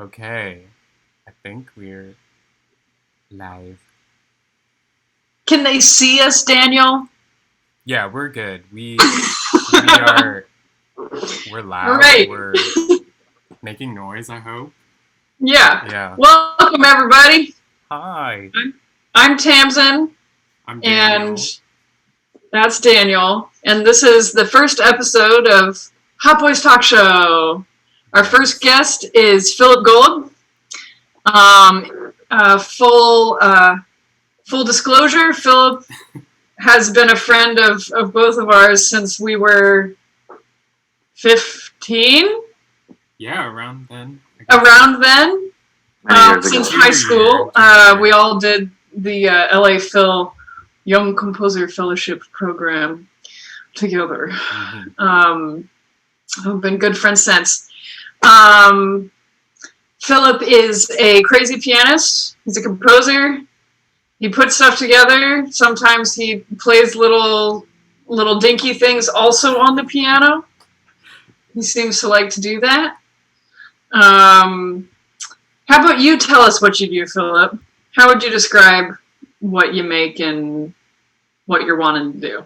Okay, I think we're live. Can they see us, Daniel? Yeah, we're good. We are we're All loud. right. We're making noise. I hope. Yeah. Yeah. Welcome, everybody. Hi, I'm Tamsin, I'm and Daniel. that's Daniel. And this is the first episode of Hot Boys Talk Show. Our first guest is Phillip Golub. Full disclosure, Phillip has been a friend of both of ours since we were 15, Yeah, around then. around then. Many years ago. Since high school, we all did the LA Phil Young Composer Fellowship Program together. We've been good friends since. Phillip is a crazy pianist. He's a composer. He puts stuff together. Sometimes he plays little dinky things also on the piano. He seems to like to do that. How about you tell us what you do, Phillip? How would you describe what you make and what you're wanting to do?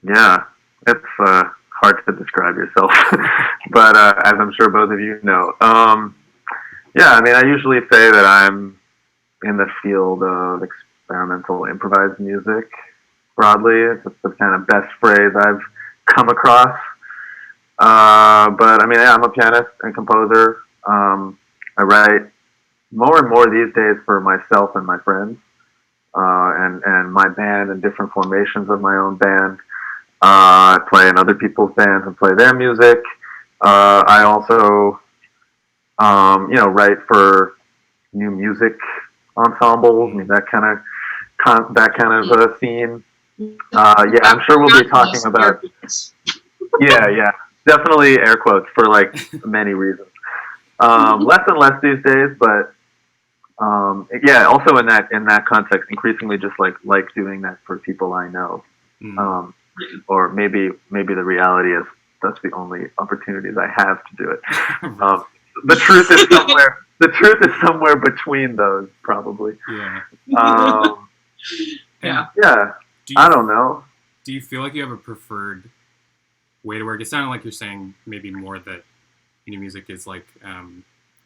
Yeah, it's hard to describe yourself, but as I'm sure both of you know, I usually say that I'm in the field of experimental improvised music broadly. It's the kind of best phrase I've come across. But I'm a pianist and composer. I write more and more these days for myself and my friends, and my band and different formations of my own band. I play in other people's bands and play their music. I also, write for new music ensembles. That kind of scene. I'm sure we'll be talking about. Yeah, definitely air quotes for like many reasons. Less and less these days, but also in that context, increasingly just like doing that for people I know. Or maybe the reality is that's the only opportunities I have to do it. The truth is somewhere. The truth is somewhere between those, probably. Yeah. Yeah. I don't know. Do you feel like you have a preferred way to work? It sounded like you're saying maybe more that new music is like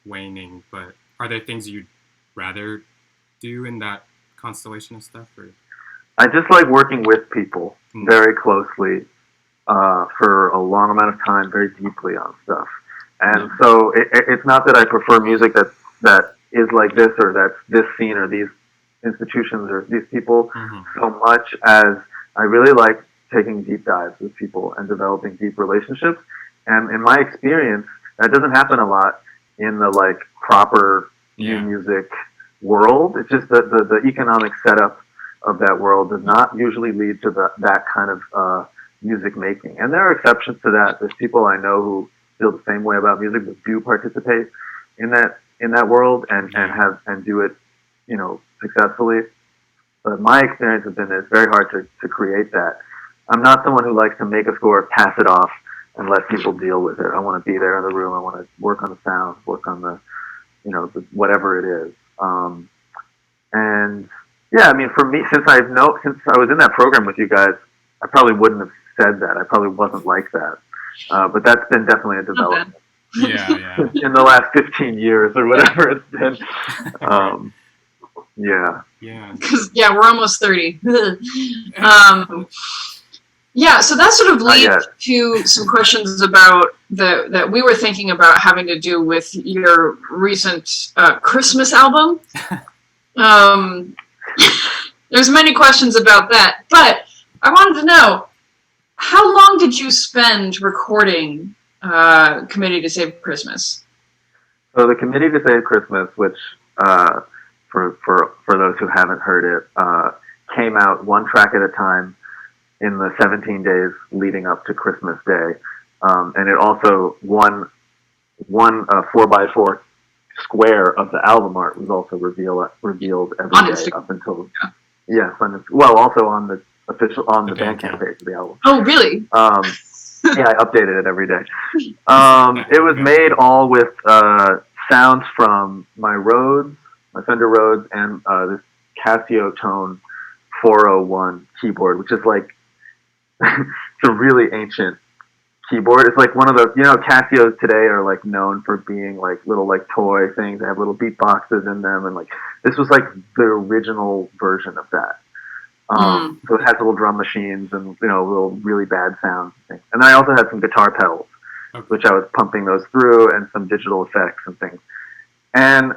waning, but are there things you'd rather do in that constellation of stuff? Or? I just like working with people very closely for a long amount of time, very deeply on stuff. And so it's not that I prefer music that is like this or that's this scene or these institutions or these people so much as I really like taking deep dives with people and developing deep relationships. And in my experience, that doesn't happen a lot in the like proper new music world. It's just the economic setup of that world does not usually lead to that kind of music making. And there are exceptions to that. There's people I know who feel the same way about music but do participate in that world and do it, successfully. But my experience has been that it's very hard to create that. I'm not someone who likes to make a score, pass it off, and let people deal with it. I want to be there in the room. I want to work on the sound, work on the whatever it is. For me, since I was in that program with you guys, I probably wouldn't have said that. I probably wasn't like that. But that's been definitely a development. Yeah. In the last 15 years or whatever it's been. Yeah. Because we're almost 30. So that sort of leads to some questions about that we were thinking about having to do with your recent Christmas album. There's many questions about that, but I wanted to know, how long did you spend recording Committee to Save Christmas? So the Committee to Save Christmas, which for those who haven't heard it, came out one track at a time in the 17 days leading up to Christmas Day, and it also one 4x4 square of the album art was also revealed every day up until also on the official on the Bandcamp page of the album. Oh, really? Yeah, I updated it every day. It was made all with sounds from my Rhodes, my Fender Rhodes, and this Casio Tone 401 keyboard, which is like it's a really ancient keyboard. It's like one of the Casios today are like known for being like little like toy things. They have little beatboxes in them, and like this was like the original version of that. So it has little drum machines and little really bad sounds and things. And then I also had some guitar pedals, which I was pumping those through, and some digital effects and things. And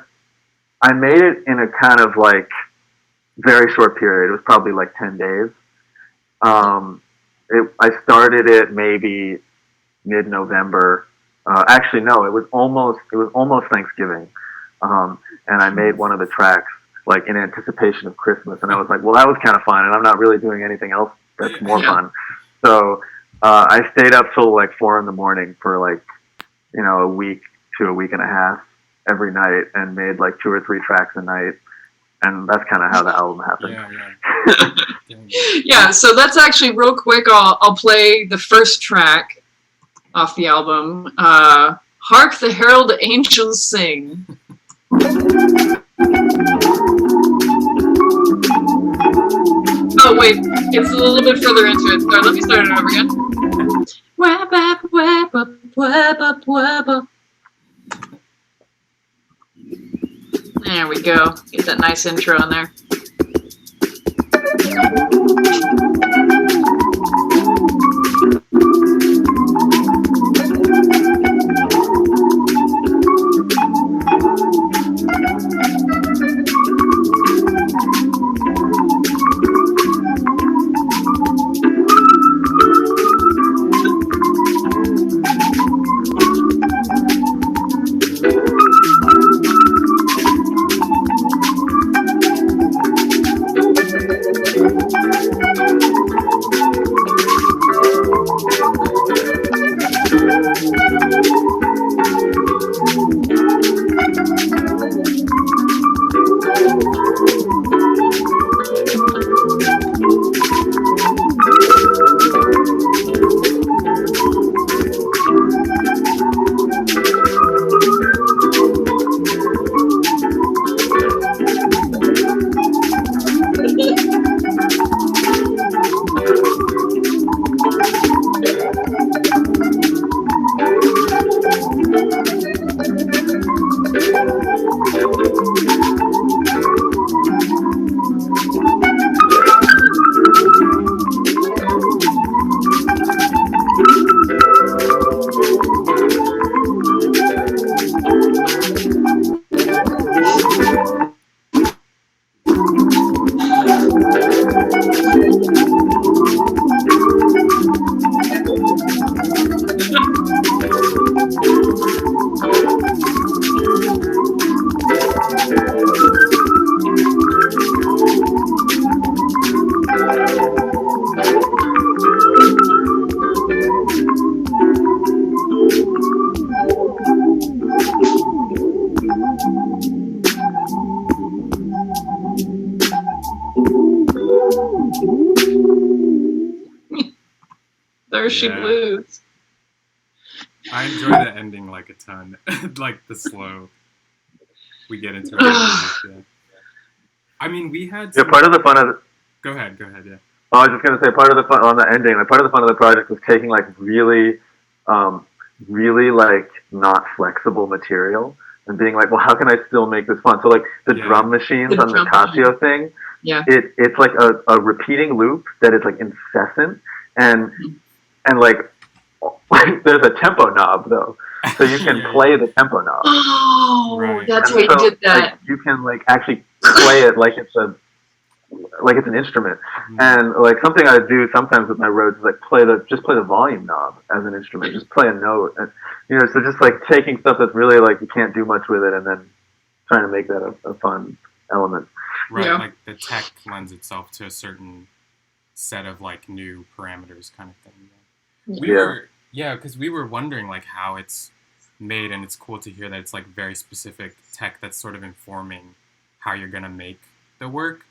I made it in a kind of like very short period. It was probably like 10 days. I started it maybe mid-November. Actually, no, it was almost Thanksgiving. And I made one of the tracks like in anticipation of Christmas, and I was like, well, that was kind of fun, and I'm not really doing anything else that's more fun. So I stayed up till like 4 a.m. for like a week to a week and a half every night, and made like 2 or 3 tracks a night, and that's kind of how the album happened. Yeah, so let's actually real quick. I'll play the first track off the album. Hark the Herald Angels Sing. Oh wait, it's a little bit further into it. Sorry, let me start it over again. There we go. Get that nice intro in there. There she blues. I enjoy the ending like a ton. Like the slow. We get into it. I mean, we had. Part of the fun of it. Go ahead. Yeah. Oh, I was just gonna say part of the fun on the ending. Like part of the fun of the project was taking like really like not flexible material and being like, well, how can I still make this fun? So like the drum machines on the Casio thing. Yeah. It's like a repeating loop that is like incessant and like there's a tempo knob though, so you can play the tempo knob. Oh, that's why you did that. Like, you can like actually play it like it's an instrument. And like something I do sometimes with my Rhodes is like just play the volume knob as an instrument, just play a note, and so just like taking stuff that's really like you can't do much with it, and then trying to make that a fun element. Right, like the tech lends itself to a certain set of like new parameters, kind of thing. Because we were wondering like how it's made, and it's cool to hear that it's like very specific tech that's sort of informing how you're gonna make the work.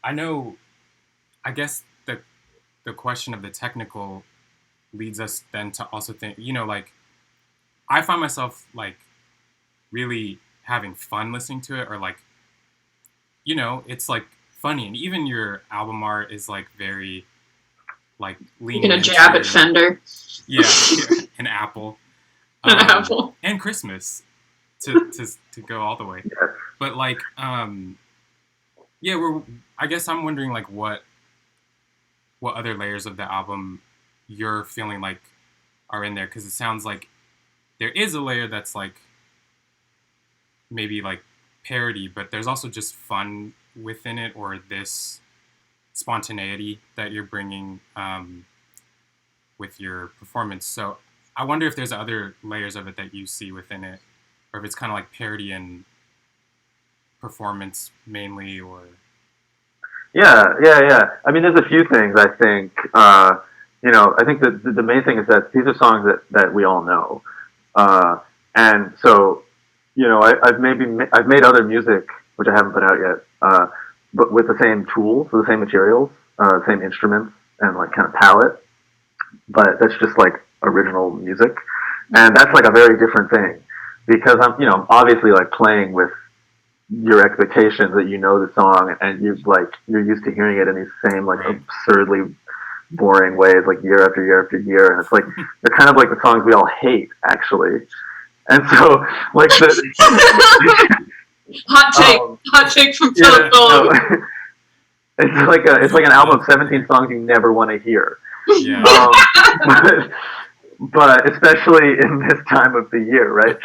I guess the question of the technical leads us then to also think, like I find myself like really having fun listening to it, or like, it's like funny, and even your album art is like very like You leaning can a jab into, at Fender. yeah, an apple, An apple. and Christmas to go all the way. Yes. But like, yeah, I guess I'm wondering like what other layers of the album you're feeling like are in there, because it sounds like there is a layer that's like maybe like parody, but there's also just fun within it, or this spontaneity that you're bringing with your performance. So I wonder if there's other layers of it that you see within it, or if it's kind of like parody and performance mainly, or... Yeah. I mean, there's a few things, I think. I think the main thing is that these are songs that we all know. And so, I've made other music, which I haven't put out yet, but with the same tools, with the same materials, same instruments, and like kind of palette. But that's just like original music. And that's like a very different thing, because I'm obviously like playing with your expectations that the song, and you're used to hearing it in these same like Right. absurdly boring ways, like year after year after year, and it's like they're kind of like the songs we all hate, actually. And so, like Hot take from Phillip Golub. no, it's like an album of 17 songs you never want to hear. Yeah. But especially in this time of the year, right?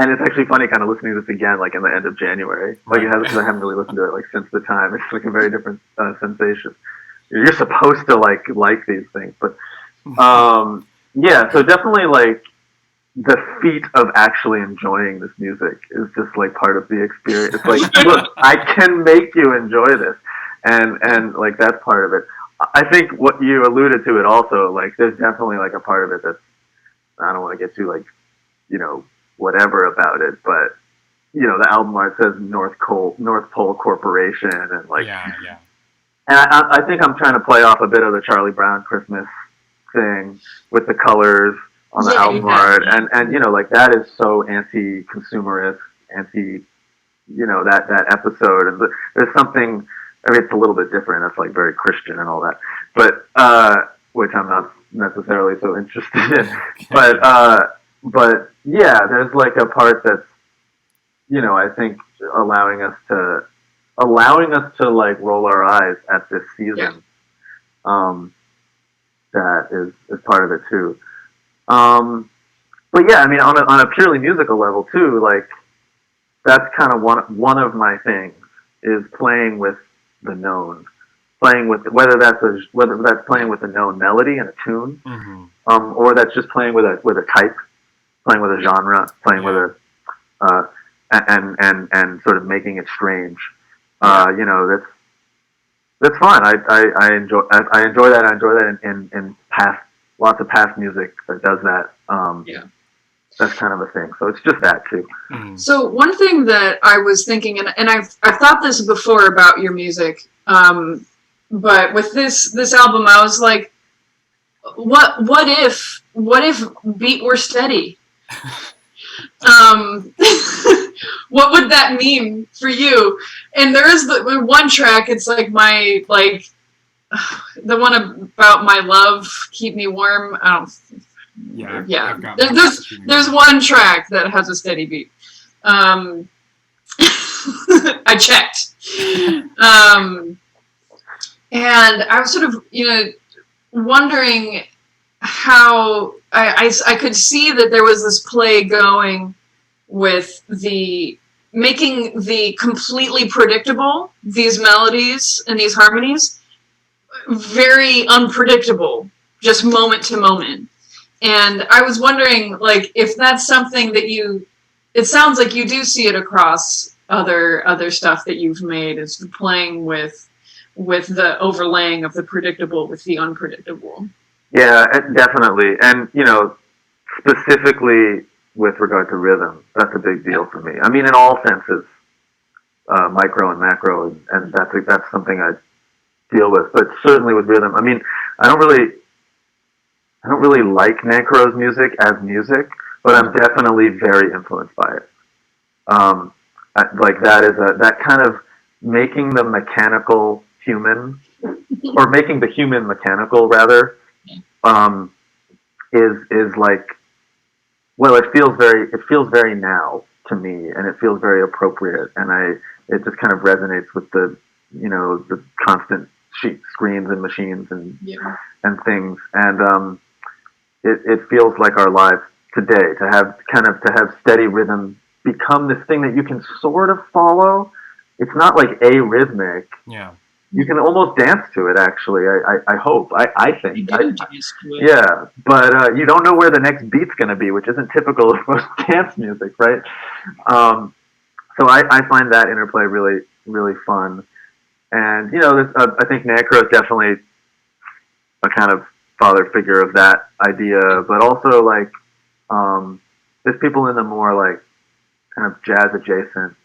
And it's actually funny kind of listening to this again, like in the end of January. Like because I haven't really listened to it like since the time. It's like a very different sensation. You're supposed to like these things, but yeah. So definitely like the feat of actually enjoying this music is just like part of the experience. It's like, look, I can make you enjoy this, and like that's part of it. I think what you alluded to it also, like there's definitely like a part of it that's, I don't want to get too like whatever about it, but the album art says North Pole Corporation, and like yeah. And I think I'm trying to play off a bit of the Charlie Brown Christmas thing with the colors on the album art, and like that is so anti-consumerist, that episode, and there's something. I mean, it's a little bit different. It's like very Christian and all that, but which I'm not necessarily so interested in. But yeah, there's like a part that's, I think allowing us to like roll our eyes at this season. That is part of it too. But yeah, I mean, on a purely musical level too, like that's kind of one of my things is playing with the known, playing with whether that's playing with a known melody and a tune, or that's just playing with a type, playing with a genre, playing with a and sort of making it strange. That's fun. I enjoy that. I enjoy that in lots of past music that does that. That's kind of a thing. So it's just that too. So one thing that I was thinking, and I've thought this before about your music, but with this album, I was like, what if beat were steady? What would that mean for you? And there is the one track. It's like my the one about my love, keep me warm. I don't. Yeah. There's one track that has a steady beat. I checked. And I was sort of, wondering how I could see that there was this play going with making the completely predictable, these melodies and these harmonies, very unpredictable, just moment to moment. And I was wondering, like, if that's something that it sounds like you do see it across other stuff that you've made, is playing with the overlaying of the predictable with the unpredictable. Yeah, definitely. And, specifically with regard to rhythm, that's a big deal for me. I mean, in all senses, micro and macro, and that's something I deal with, but certainly with rhythm. I mean, I don't really I don't really like Nankaro's music, but I'm definitely very influenced by it. Like that kind of making the mechanical human, or making the human mechanical rather, um, is like, well, it feels very now to me, and it feels very appropriate, and it just kind of resonates with the constant screens and machines and things, and it feels like our lives today to have steady rhythm become this thing that you can sort of follow. It's not like arrhythmic. Yeah. You can almost dance to it, actually. I hope. I think. You do dance to it. Yeah, but you don't know where the next beat's going to be, which isn't typical of most dance music, right? So I find that interplay really, really fun. And, I think Nankro is definitely a kind of father figure of that idea, but also, like, there's people in the more, like, kind of jazz adjacent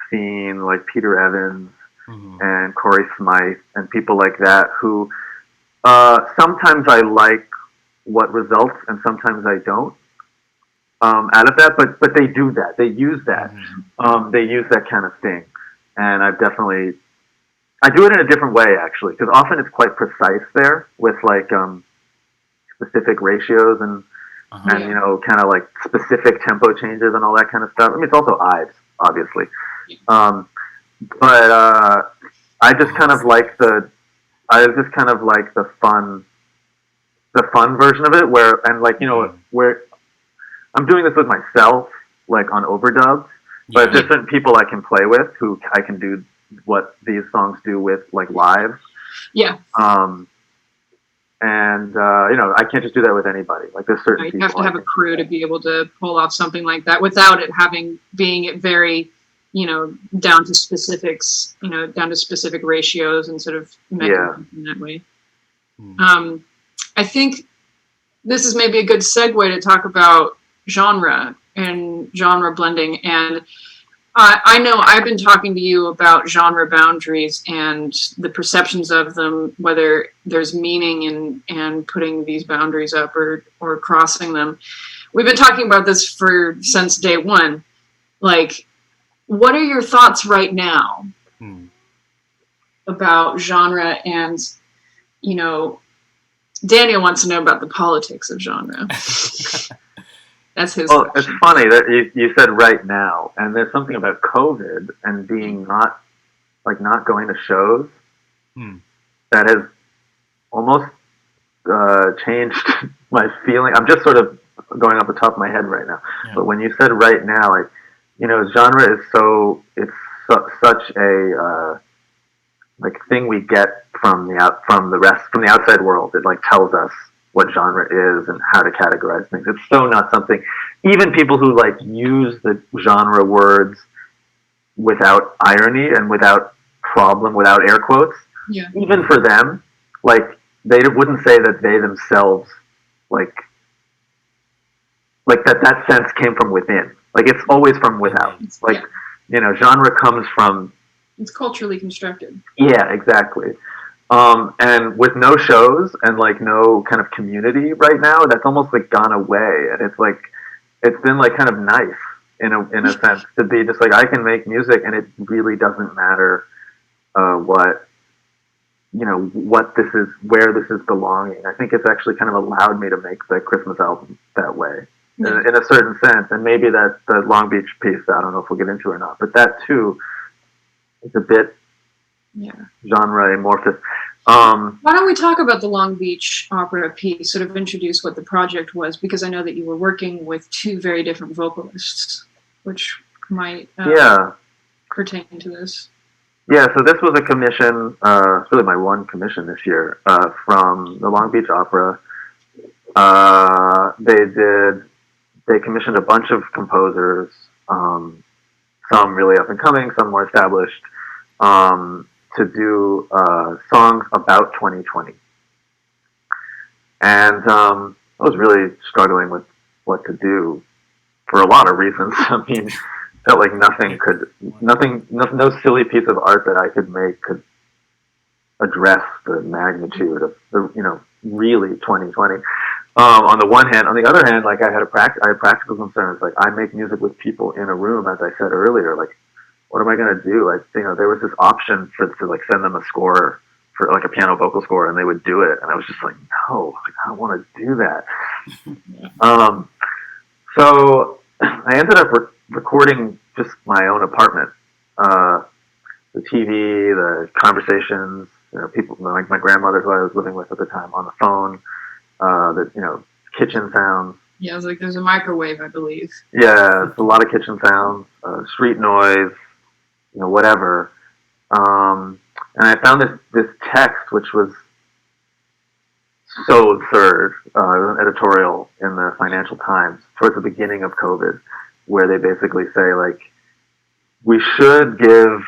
scene, like Peter Evans and Corey Smythe and people like that, who sometimes I like what results and sometimes I don't out of that, but they do that. They use that. They use that kind of thing. And I do it in a different way, actually, because often it's quite precise there with, like, specific ratios and kind of like specific tempo changes and all that kind of stuff. I mean, it's also Ives, obviously. But I just kind of like the fun version of it, where I'm doing this with myself, like on overdubs, but different people I can play with who I can do what these songs do with, like, live. Yeah. And I can't just do that with anybody. Like, there's certain people. You have to have a crew to be able to pull off something like that without it being very, down to specifics, down to specific ratios and sort of mechanism in that way. I think this is maybe a good segue to talk about genre and genre blending. And I know I've been talking to you about genre boundaries and the perceptions of them, whether there's meaning in putting these boundaries up or crossing them. We've been talking about this since day one. Like, what are your thoughts right now about genre? And, Daniel wants to know about the politics of genre. That's his question. It's funny that you said right now, and there's something about COVID and being not going to shows that has almost changed my feeling. I'm just sort of going off the top of my head right now. Yeah. But when you said right now, genre is such a thing we get from the outside world. It, like, tells us what genre is and how to categorize things. It's so not something, even people who, like, use the genre words without irony and without problem, without air quotes, even for them, like, they wouldn't say that they themselves, like that sense came from within. Like, it's always from without. Like, genre comes from... It's culturally constructed. Yeah, exactly. And with no shows and, like, no kind of community right now, that's almost, like, gone away. And it's like, it's been, like, kind of nice in a sense to be just like, I can make music and it really doesn't matter what this is, where this is belonging. I think it's actually kind of allowed me to make the Christmas album that way in a certain sense. And maybe that the Long Beach piece, I don't know if we'll get into or not, but that too is a bit genre amorphous. Why don't we talk about the Long Beach opera piece, sort of introduce what the project was, because I know that you were working with two very different vocalists, which might pertain to this. Yeah, so this was a commission, it's really my one commission this year, from the Long Beach Opera. They commissioned a bunch of composers, some really up and coming, some more established, to do songs about 2020. And I was really struggling with what to do for a lot of reasons. I mean, felt like no silly piece of art that I could make could address the magnitude of the, really 2020. On the one hand. On the other hand, like I had practical concerns. Like I make music with people in a room, as I said earlier. Like, what am I going to do? There was this option to like send them a score for like a piano vocal score, and they would do it, and I was just like, no, I don't want to do that. So I ended up recording just my own apartment. The TV, the conversations, people like my grandmother who I was living with at the time on the phone, the kitchen sounds. Yeah, I was like, there's a microwave, I believe. Yeah, it's a lot of kitchen sounds, street noise, whatever. And I found this text, which was so absurd. It was an editorial in the Financial Times towards the beginning of COVID, where they basically say, like, we should give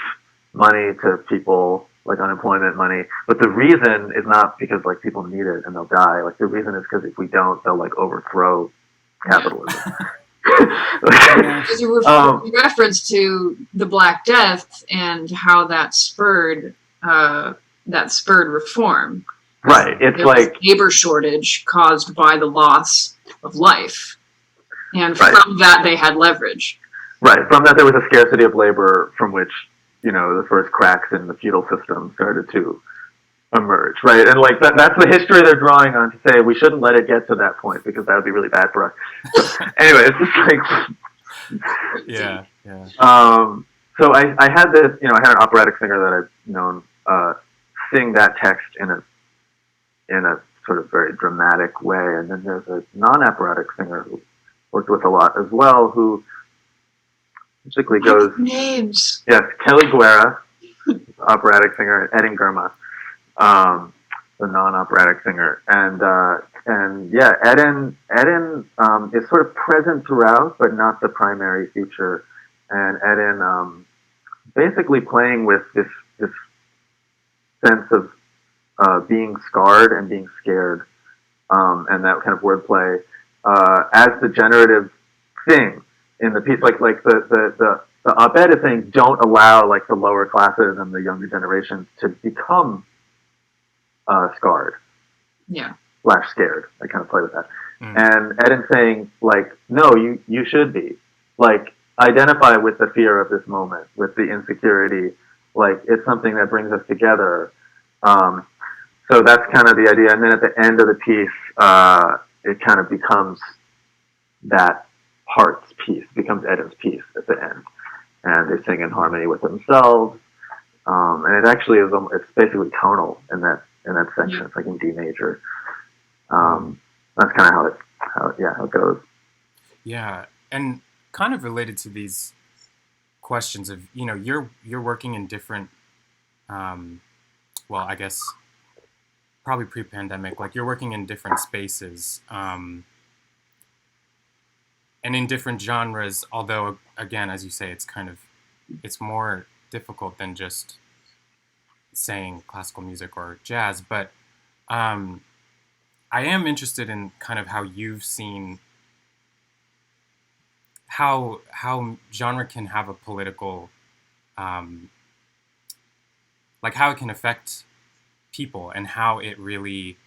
money to people, like unemployment money, but the reason is not because like people need it and they'll die. Like the reason is because if we don't, they'll like overthrow capitalism. There's a reference to the Black Death and how that spurred reform. Right. It's there like labor shortage caused by the loss of life, and right. From that they had leverage. Right. From that there was a scarcity of labor, from which the first cracks in the feudal system started to emerge. Right. And like that's the history they're drawing on to say we shouldn't let it get to that point because that would be really bad for us. So, anyway, it's just like yeah. So I had this, I had an operatic singer that I've known sing that text in a sort of very dramatic way, and then there's a non-operatic singer who worked with a lot as well, who basically goes names. Yes, Kelly Guerra, operatic singer, and Eden Germa, the non-operatic singer, and yeah, Eden is sort of present throughout, but not the primary feature, and Eden basically playing with this sense of being scarred and being scared, and that kind of wordplay as the generative thing in the piece. Like the op-ed is saying, don't allow like the lower classes and the younger generations to become scarred. Yeah. / scared. I kind of play with that. And Eden's saying, like, no, you should be. Like, identify with the fear of this moment, with the insecurity. Like, it's something that brings us together. So that's kind of the idea. And then at the end of the piece, it kind of becomes that heart's piece, becomes Eden's piece at the end. And they sing in harmony with themselves. And it actually is, it's basically tonal in that section. It's like in D major. That's kind of how it goes. Yeah. And kind of related to these questions of, you're working in different, well, I guess probably pre-pandemic, like you're working in different spaces, and in different genres, although again, as you say, it's more difficult than just saying classical music or jazz, but I am interested in kind of how you've seen how genre can have a political, like how it can affect people and how it really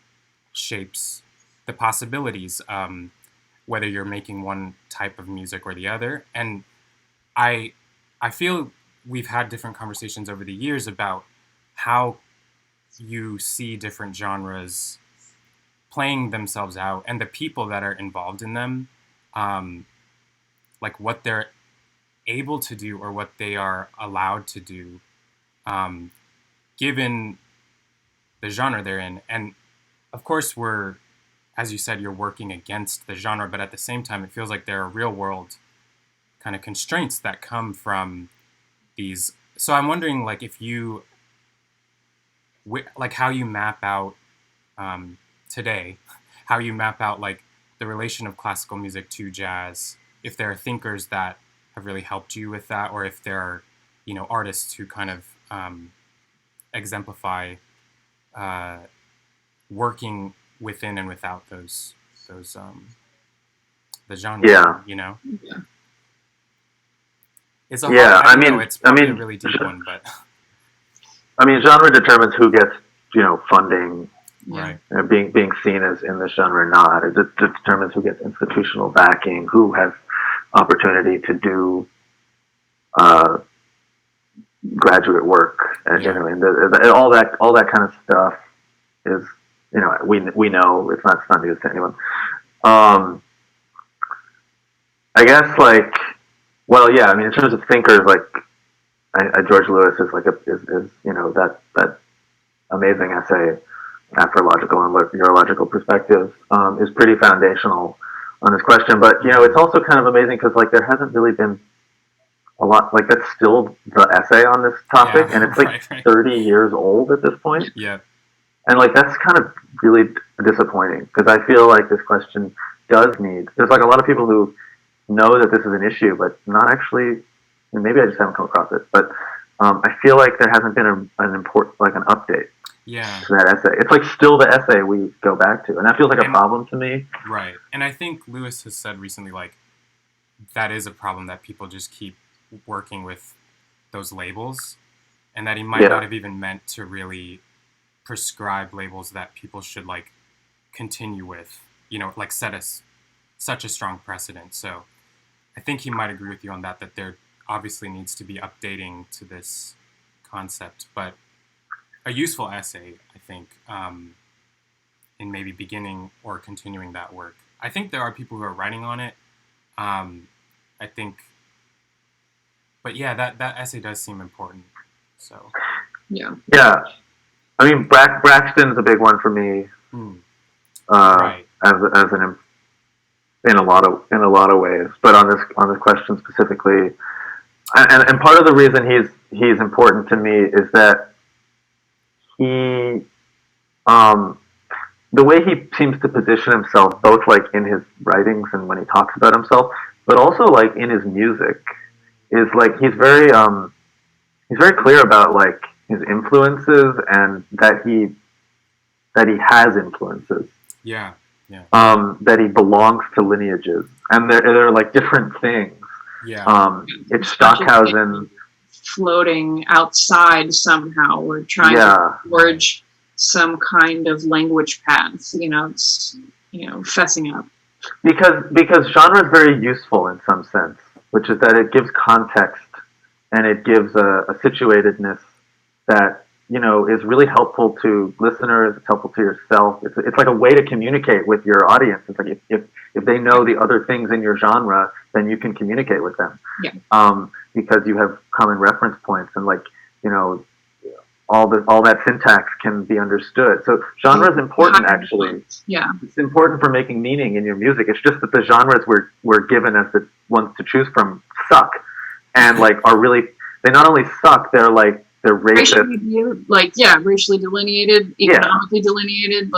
shapes the possibilities, whether you're making one type of music or the other. And I feel we've had different conversations over the years about how you see different genres playing themselves out and the people that are involved in them, like what they're able to do or what they are allowed to do, given the genre they're in. And of course as you said, you're working against the genre, but at the same time, it feels like there are real world kind of constraints that come from these. So I'm wondering, like, if you, like, how you map out today, how you map out like the relation of classical music to jazz, if there are thinkers that have really helped you with that, or if there are, artists who kind of exemplify working within and without those the genre. Yeah. Yeah. It's a hard, it's probably a really deep one, but I mean, genre determines who gets funding, Right. Being seen as in the genre or not. It determines who gets institutional backing, who has opportunity to do graduate work, and Yeah. and all that kind of stuff is, we know it's not news to anyone. I guess I mean, in terms of thinkers, George Lewis is that amazing essay, Astrological and Neurological Perspectives, is pretty foundational on this question. But it's also kind of amazing because there hasn't really been a lot, that's still the essay on this topic, and it's right. 30 years old at this point. Yeah. And that's kind of really disappointing because I feel like this question does need. There's a lot of people who know that this is an issue, but not actually. And maybe I just haven't come across it, but I feel like there hasn't been an important an update. Yeah. To that essay, it's still the essay we go back to, and that feels like a problem to me. Right, and I think Lewis has said recently that is a problem, that people just keep working with those labels, and that he might not have even meant to really prescribe labels that people should continue with, set us such a strong precedent. So I think he might agree with you on that there obviously needs to be updating to this concept, but a useful essay, I think, in maybe beginning or continuing that work. I think there are people who are writing on it. I think, but yeah, that essay does seem important. So yeah. I mean, Braxton's a big one for me. Right. As in a lot of ways, but on this question specifically, and part of the reason he's important to me is that he, the way he seems to position himself, both in his writings and when he talks about himself, but also in his music, is he's very clear about his influences and that he has influences. Yeah. That he belongs to lineages, and they're different things. Yeah. It's Stockhausen floating outside somehow, or trying to forge some kind of language path. It's fessing up. Because genre is very useful in some sense, which is that it gives context and it gives a situatedness that is really helpful to listeners. It's helpful to yourself. It's like a way to communicate with your audience. It's like if they know the other things in your genre, then you can communicate with them. Yeah. Because you have common reference points, and all that syntax can be understood. So genre is important, actually. Yeah. It's important for making meaning in your music. It's just that the genres we're given as the ones to choose from suck, and are really, they not only suck, they're racist. Racially delineated, economically delineated,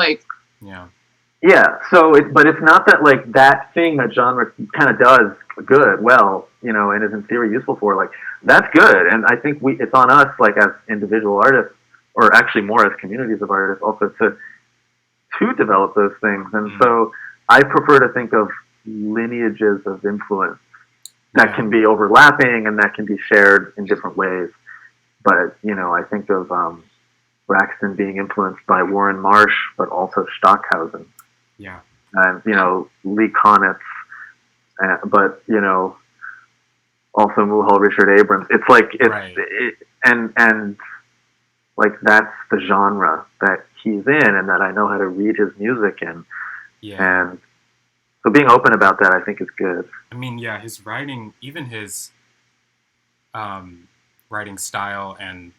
Yeah, so but it's not that that thing that genre kind of does well, and is in theory useful for, that's good, and I think it's on us as individual artists, or actually more as communities of artists, also to develop those things. And so I prefer to think of lineages of influence that can be overlapping and that can be shared in different ways. But I think of Braxton being influenced by Warren Marsh, but also Stockhausen. Yeah. And Lee Konitz, but also Muhal, Richard Abrams. It's that's the genre that he's in, and that I know how to read his music in. Yeah. And so being open about that, I think, is good. I mean, yeah, his writing, even his writing style and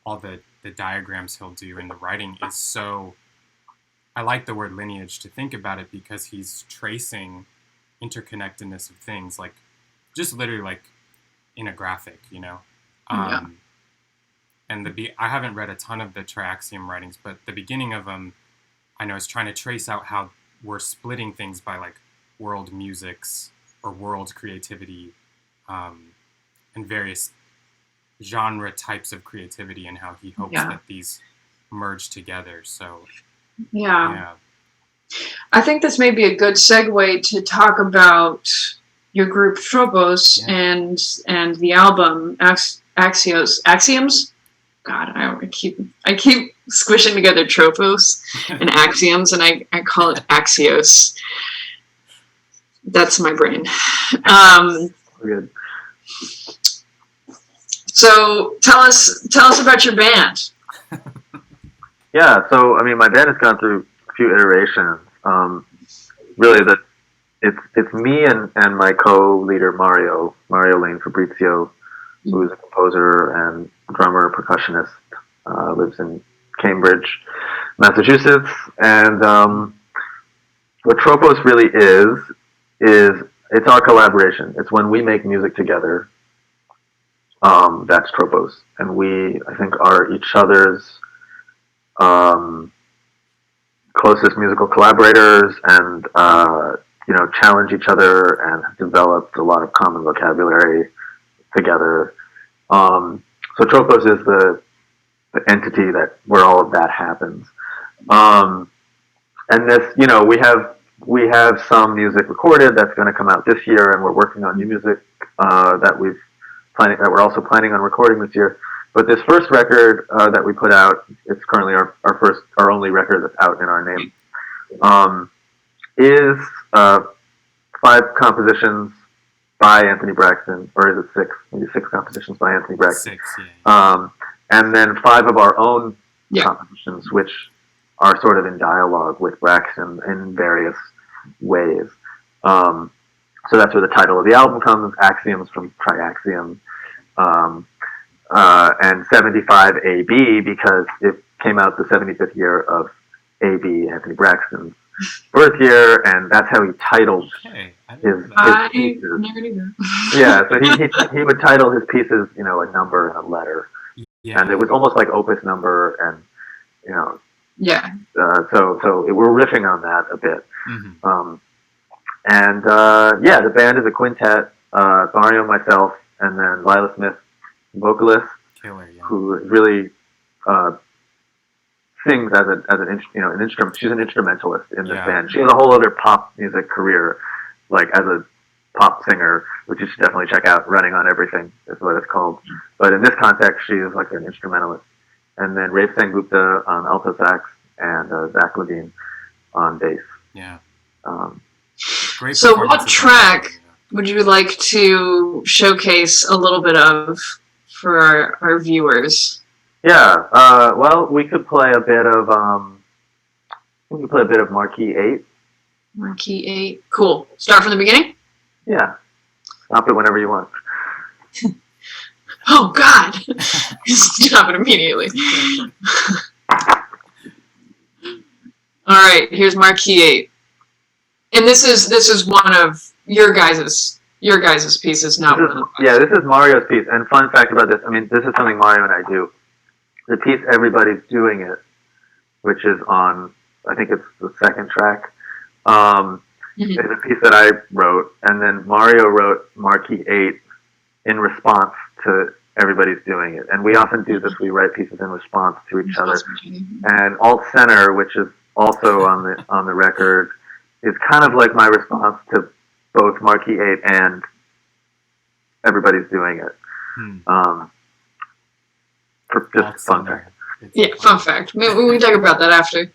all the diagrams he'll do in the writing is so. I like the word lineage to think about it, because he's tracing interconnectedness of things, just literally in a graphic, And I haven't read a ton of the Triaxiom writings, but the beginning of them, I know, is trying to trace out how we're splitting things by world musics or world creativity, and various genre types of creativity, and how he hopes that these merge together. So. Yeah. I think this may be a good segue to talk about your group Tropos and the album Axioms. God, I keep squishing together tropos and axioms, and I call it axios. That's my brain. Good. So tell us about your band. Yeah, so I mean, my band has gone through a few iterations. Really, it's me and my co-leader Mario Lane Fabrizio, who is a composer and drummer, percussionist, lives in Cambridge, Massachusetts, and what Tropos really is it's our collaboration. It's when we make music together. That's Tropos, and we, I think, are each other's closest musical collaborators, and challenge each other, and have developed a lot of common vocabulary together. So Tropos is the entity where all of that happens. And this, we have some music recorded that's going to come out this year, and we're working on new music that we're also planning on recording this year. But this first record that we put out, it's currently our only record that's out in our name, is 5 compositions by Anthony Braxton, or is it 6? Maybe 6 compositions by Anthony Braxton. 6, yeah. And then 5 of our own compositions, which are sort of in dialogue with Braxton in various ways. So that's where the title of the album comes, Axioms from Triaxiom. And 75 AB, because it came out the 75th year of AB, Anthony Braxton's birth year, and that's how he titled his pieces. Yeah, so he would title his pieces, a number and a letter. Yeah. And it was almost like opus number, and so we're riffing on that a bit. Mm-hmm. The band is a quintet: Mario, myself, and then Lila Smith, vocalist, who really sings as an instrument. She's an instrumentalist in this band. She has a whole other pop music career, like as a pop singer, which you should definitely check out. Running on Everything is what it's called. But in this context, she is like an instrumentalist. And then Rafe Sengupta on alto sax, and Zach Levine on bass. Yeah. Great. So what track would you like to showcase a little bit of for our viewers? Yeah. Well, we could play a bit of Marquee 8. Marquee 8. Cool. Start from the beginning? Yeah. Stop it whenever you want. Oh God! Stop it immediately. All right, here's Marquee 8, and this is one of your guys' pieces, not one of them. Yeah, this is Mario's piece. And fun fact about this, I mean, this is something Mario and I do. The piece "Everybody's Doing It," which is on, I think it's the second track. It's a piece that I wrote, and then Mario wrote Marquee 8 in response to "Everybody's Doing It." And we often do this, we write pieces in response to each other. And Alt Center, which is also on the record, is kind of like my response to both Marquee 8 and "Everybody's Doing It." For just fun fact. Yeah, fun fact. We can talk about that after.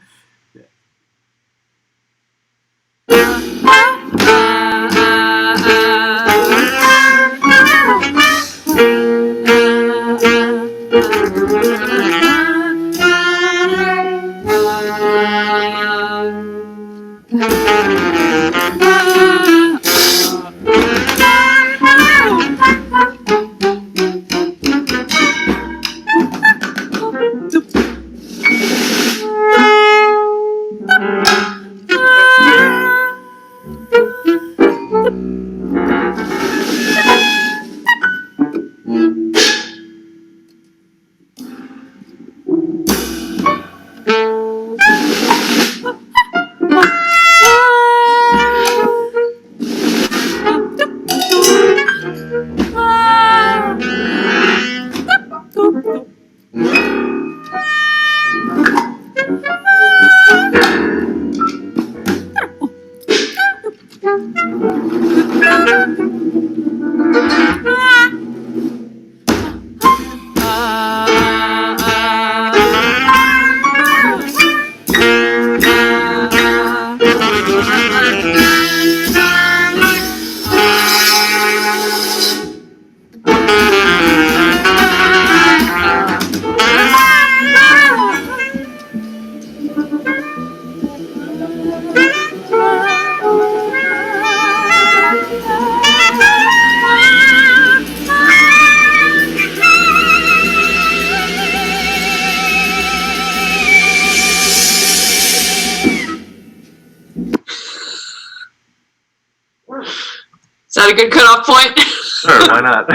that a good cutoff point? Sure, why not?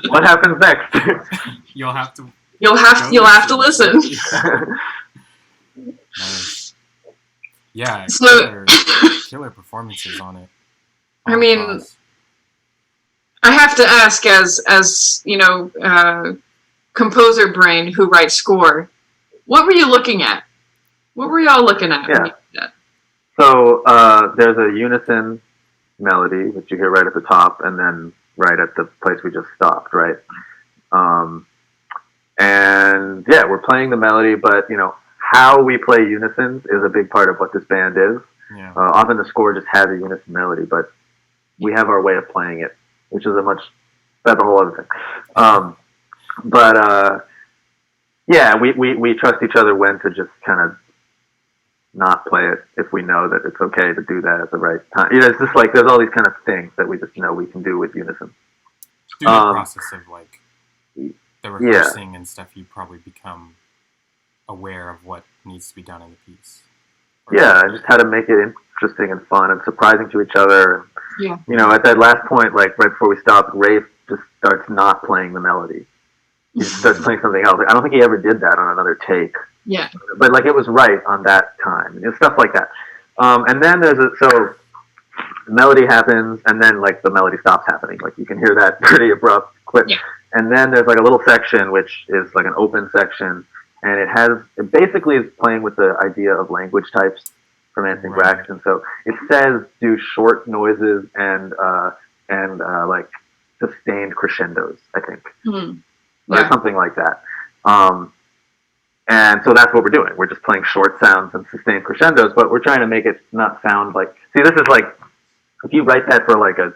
What happens next? You'll have to. You'll have to listen. Nice. Yeah, So, killer performances on it. I mean, I have to ask, as composer brain who writes score, what were you looking at? What were y'all looking at? Yeah. When you did that? So there's a unison melody that you hear right at the top, and then right at the place we just stopped, right? And yeah, we're playing the melody, but how we play unisons is a big part of what this band is. Yeah. Often the score just has a unison melody, but we have our way of playing it, which is that's a whole other thing. Yeah, we trust each other when to just kind of not play it if we know that it's okay to do that at the right time. It's just like there's all these kind of things that we just know we can do with unison. Through the process of like the rehearsing and stuff, you probably become aware of what needs to be done in the piece. Yeah, just how to make it interesting and fun and surprising to each other. Yeah. At that last point, like right before we stopped, Rafe just starts not playing the melody. He just starts playing something else. I don't think he ever did that on another take. Yeah. But like it was right on that time. Stuff like that. And then so the melody happens, and then like the melody stops happening. Like you can hear that pretty abrupt clip. Yeah. And then there's like a little section which is like an open section, and it basically is playing with the idea of language types from Anthony Braxton. So it says do short noises and like sustained crescendos, I think. Mm-hmm. Or something like that. And so that's what we're doing. We're just playing short sounds and sustained crescendos, but we're trying to make it not sound like... See, this is like... If you write that for like a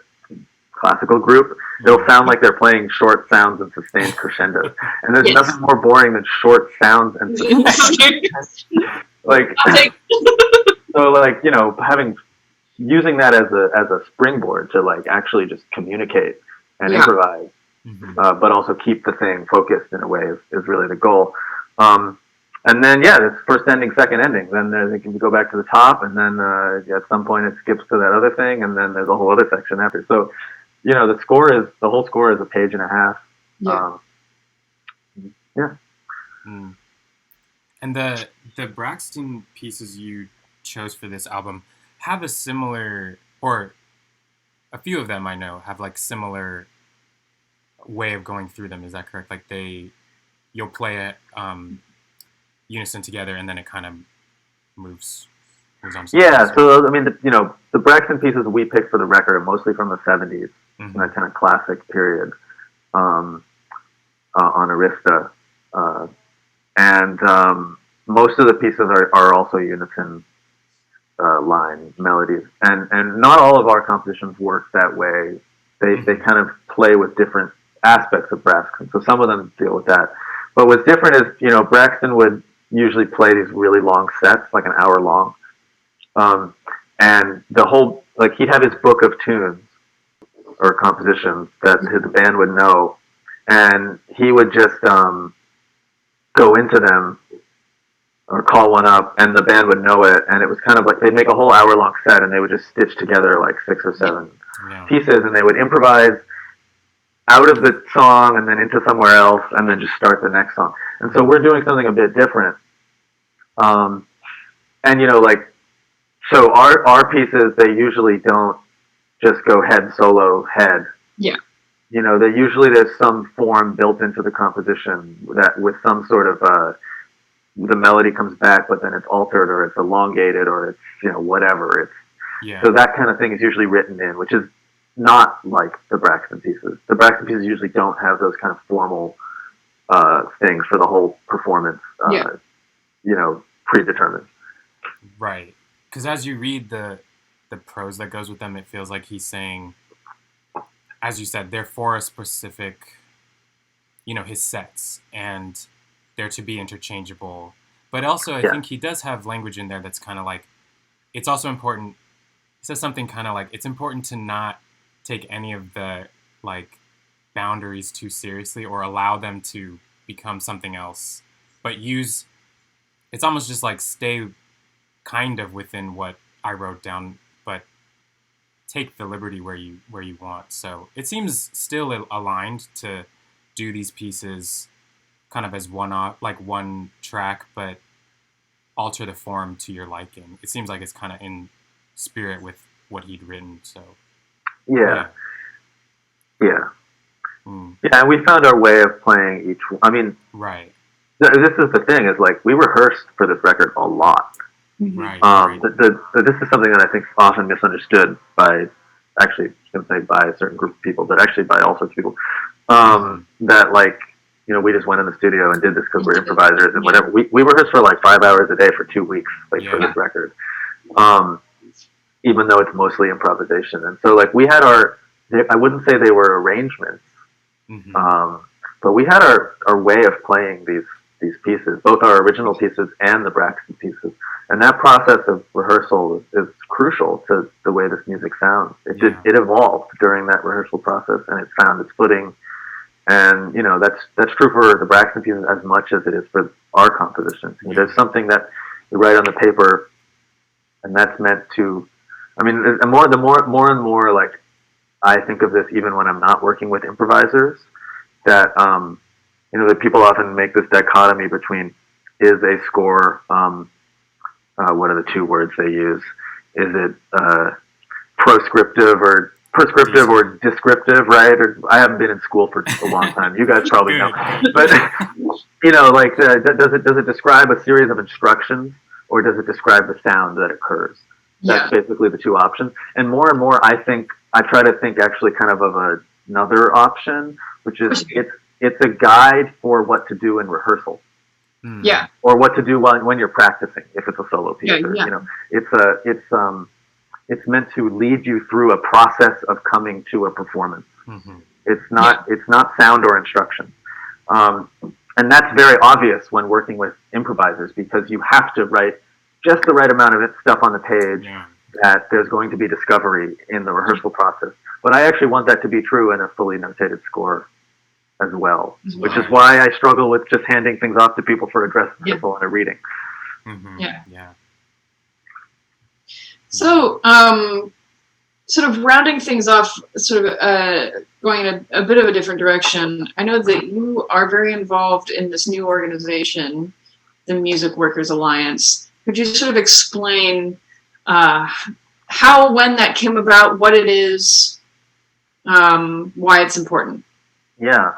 classical group, it'll sound like they're playing short sounds and sustained crescendos. And there's nothing more boring than short sounds and sustained like... So like, using that as a springboard to like actually just communicate and improvise. Mm-hmm. But also keep the thing focused in a way is really the goal. And then, this first ending, second ending. Then they can go back to the top, and then at some point it skips to that other thing, and then there's a whole other section after. So, the whole score is a page and a half. Yeah. Mm. And the Braxton pieces you chose for this album have a similar, or a few of them I know have like similar way of going through them. Is that correct? Like you'll play it unison together, and then it kind of moves on. Yeah. So I mean, the Braxton pieces we picked for the record are mostly from the '70s, mm-hmm. that kind of classic period on Arista, and most of the pieces are also unison line melodies, and not all of our compositions work that way. They kind of play with different aspects of Braxton. So some of them deal with that. But what's different is, Braxton would usually play these really long sets, like an hour long. And the whole, like he'd have his book of tunes or compositions that his band would know. And he would just go into them or call one up, and the band would know it. And it was kind of like they'd make a whole hour long set, and they would just stitch together like 6 or 7 pieces, and they would improvise out of the song and then into somewhere else, and then just start the next song. And so we're doing something a bit different. And so our pieces, they usually don't just go head solo head. Yeah. They usually there's some form built into the composition that with some sort of the melody comes back, but then it's altered or it's elongated or it's whatever. So that kind of thing is usually written in, which is not like the Braxton pieces. The Braxton pieces usually don't have those kind of formal things for the whole performance, predetermined. Right. Because as you read the prose that goes with them, it feels like he's saying, as you said, they're for a specific, his sets, and they're to be interchangeable. But also, I think he does have language in there that's kind of like, it's also important. He says something kind of like, it's important to not take any of the like boundaries too seriously or allow them to become something else, but it's almost just like stay kind of within what I wrote down, but take the liberty where you want. So it seems still aligned to do these pieces kind of as one track, but alter the form to your liking. It seems like it's kind of in spirit with what he'd written. So yeah. Mm. Yeah, and we found our way of playing each one. I mean, Right. This is the thing, is like we rehearsed for this record a lot. Right. This is something that I think is often misunderstood by, actually, I shouldn't say by a certain group of people, but actually by all sorts of people. That like, you know, we just went in the studio and did this because we're improvisers and whatever. We rehearsed for like 5 hours a day for 2 weeks, like for this record. Even though it's mostly improvisation. And so like we had I wouldn't say they were arrangements, but we had our way of playing these pieces, both our original pieces and the Braxton pieces. And that process of rehearsal is crucial to the way this music sounds. It evolved during that rehearsal process, and it found its footing. And, you know, that's true for the Braxton pieces as much as it is for our compositions. You know, there's something that you write on the paper, and that's meant to, I mean, the more and more, like, I think of this even when I'm not working with improvisers, that, you know, that people often make this dichotomy between, is a score, what are the two words they use? Is it prescriptive or descriptive, right? Or, I haven't been in school for a long time. You guys probably know. But, you know, like, does it describe a series of instructions, or does it describe the sound that occurs? That's basically the two options. And more, I try to think actually kind of another option, which is it's a guide for what to do in rehearsal. Yeah. Or what to do when you're practicing, if it's a solo piece. Or, you know, it's meant to lead you through a process of coming to a performance. It's not sound or instruction. And that's very obvious when working with improvisers, because you have to write just the right amount of stuff on the page that there's going to be discovery in the rehearsal process. But I actually want that to be true in a fully notated score as well, which is why I struggle with just handing things off to people for a dress rehearsal and a reading. So, sort of rounding things off, sort of going in a bit of a different direction, I know that you are very involved in this new organization, the Music Workers Alliance. Could you sort of explain how, when that came about, what it is, why it's important? Yeah.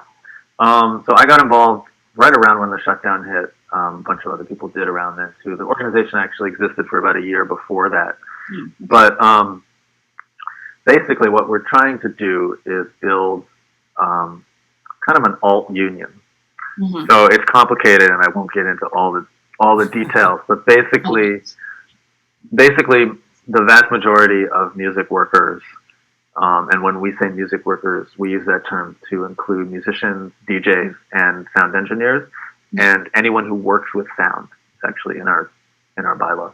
So I got involved right around when the shutdown hit. A bunch of other people did around then too. The organization actually existed for about a year before that. But basically what we're trying to do is build kind of an alt union. So it's complicated, and I won't get into all the details, but basically the vast majority of music workers, and when we say music workers, we use that term to include musicians, DJs, and sound engineers, and anyone who works with sound. It's actually in our bylaws.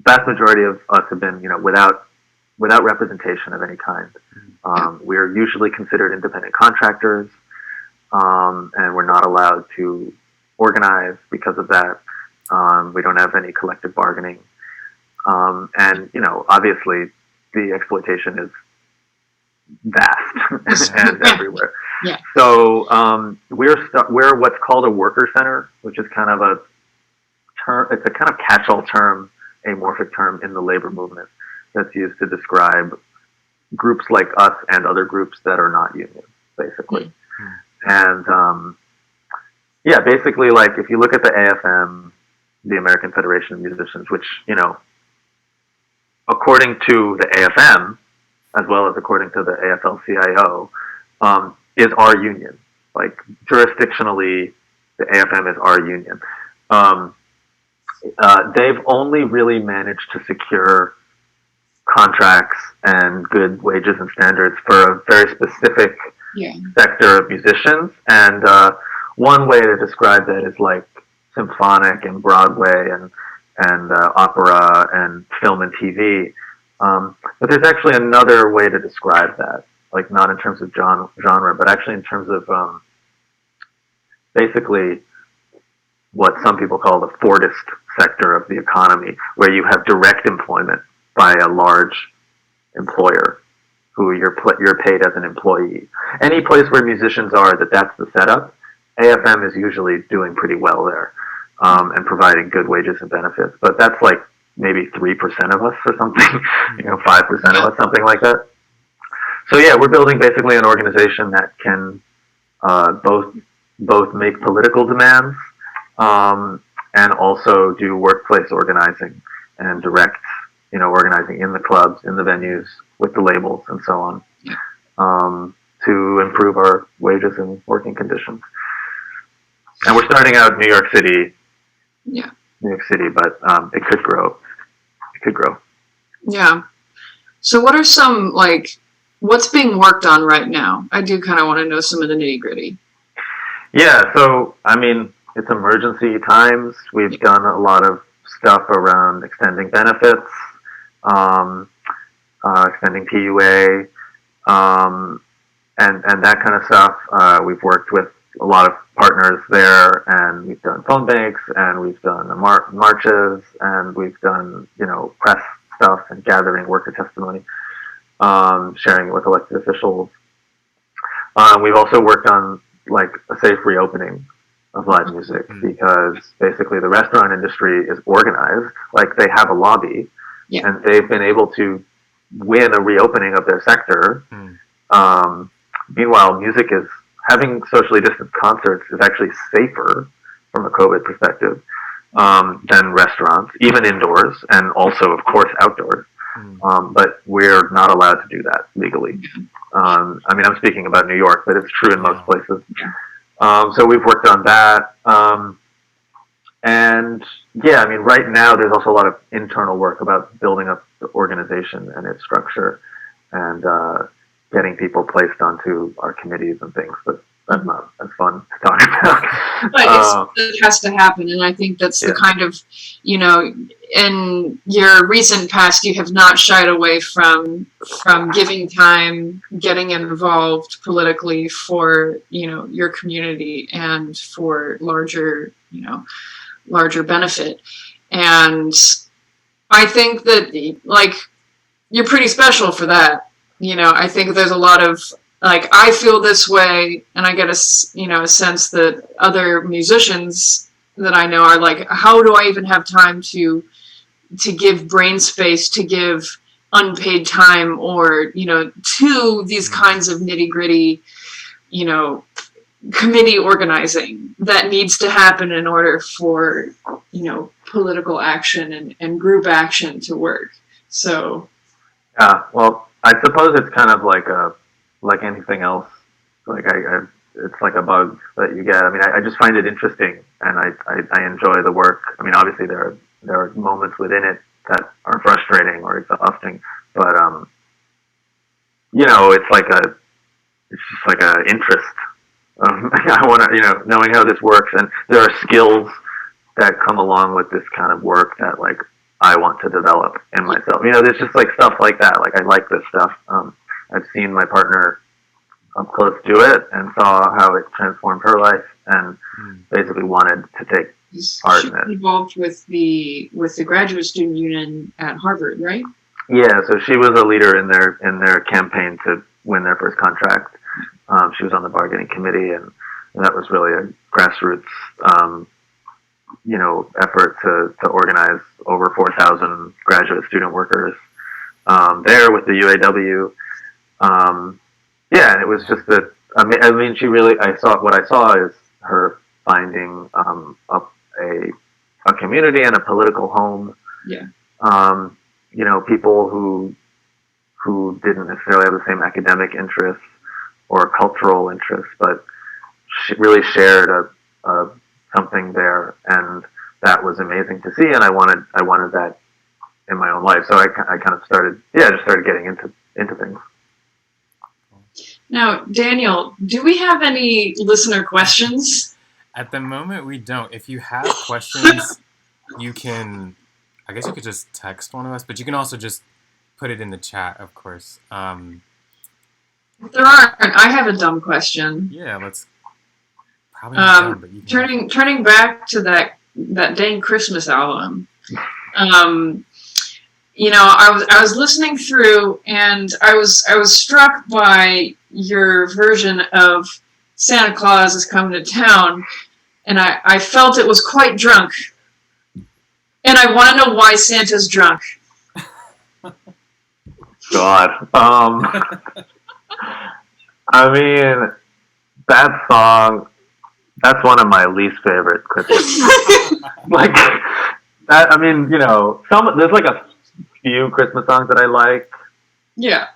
Vast majority of us have been, you know, without representation of any kind. We're usually considered independent contractors, and we're not allowed to organize because of that. We don't have any collective bargaining. And, you know, obviously the exploitation is vast and everywhere. So we're what's called a worker center, which is kind of a term. It's a kind of catch-all term, amorphic term in the labor movement that's used to describe groups like us and other groups that are not union, basically. And basically, like, if you look at the AFM, the American Federation of Musicians, which, you know, according to the AFM, as well as according to the AFL-CIO, is our union. Like, jurisdictionally, the AFM is our union. They've only really managed to secure contracts and good wages and standards for a very specific sector of musicians. And one way to describe that is like symphonic and Broadway and opera and film and TV. But there's actually another way to describe that, like not in terms of genre, but actually in terms of basically what some people call the Fordist sector of the economy, where you have direct employment by a large employer who you're paid as an employee. Any place where musicians are that's the setup, AFM is usually doing pretty well there, and providing good wages and benefits. But that's like maybe 3% of us or something, 5% of us, something like that. So yeah, we're building basically an organization that can both make political demands, and also do workplace organizing and direct, organizing in the clubs, in the venues, with the labels, and so on, to improve our wages and working conditions. And we're starting out in New York City. Yeah. New York City, but it could grow. It could grow. Yeah. So what are some, what's being worked on right now? I do kind of want to know some of the nitty-gritty. Yeah, so, it's emergency times. We've done a lot of stuff around extending benefits, extending PUA, and that kind of stuff. We've worked with a lot of partners there, and we've done phone banks, and we've done marches, and we've done, press stuff and gathering worker testimony, sharing it with elected officials. We've also worked on a safe reopening of live music, because basically the restaurant industry is organized, they have a lobby, and they've been able to win a reopening of their sector. Meanwhile, having socially distanced concerts is actually safer from a COVID perspective than restaurants, even indoors, and also, of course, outdoors. But we're not allowed to do that legally. I'm speaking about New York, but it's true in most places. So we've worked on that. And yeah, right now there's also a lot of internal work about building up the organization and its structure, and getting people placed onto our committees and things. But that's not as fun to talk about. But it has to happen, and I think that's the kind of, in your recent past, you have not shied away from giving time, getting involved politically for, your community and for larger benefit. And I think that, you're pretty special for that. I think there's a lot of, I feel this way, and I get a sense that other musicians that I know are like, how do I even have time to give brain space, to give unpaid time, or, to these kinds of nitty-gritty, committee organizing that needs to happen in order for, political action and group action to work. So. Yeah, well, I suppose it's kind of like anything else. It's like a bug that you get. I just find it interesting, and I enjoy the work. Obviously there are moments within it that are frustrating or exhausting, but it's just like a interest. I want to, knowing how this works, and there are skills that come along with this kind of work that I want to develop in myself. There's just stuff like that. I like this stuff. I've seen my partner up close do it and saw how it transformed her life, and basically wanted to take part in it. Involved with the graduate student union at Harvard, right? Yeah, so she was a leader in their campaign to win their first contract. She was on the bargaining committee, and that was really a grassroots, effort to organize over 4,000 graduate student workers there with the UAW. And it was just that. She really. What I saw is her finding a community and a political home. Yeah. People who didn't necessarily have the same academic interests or cultural interests, but really shared a something there, and that was amazing to see. And I wanted that in my own life, so I kind of started getting into things. Now, Daniel, do we have any listener questions? At the moment, we don't. If you have questions, you can. I guess you could just text one of us, but you can also just put it in the chat, of course. If there aren't, I have a dumb question. Yeah, let's Probably not done, but you can. Turning back to that dang Christmas album. I was listening through, and I was struck by your version of Santa Claus is Coming to Town, and I felt it was quite drunk. And I want to know why Santa's drunk. God. I mean, that song, that's one of my least favorite Christmas songs. Like, that, I mean, there's like a few Christmas songs that I like. Yeah.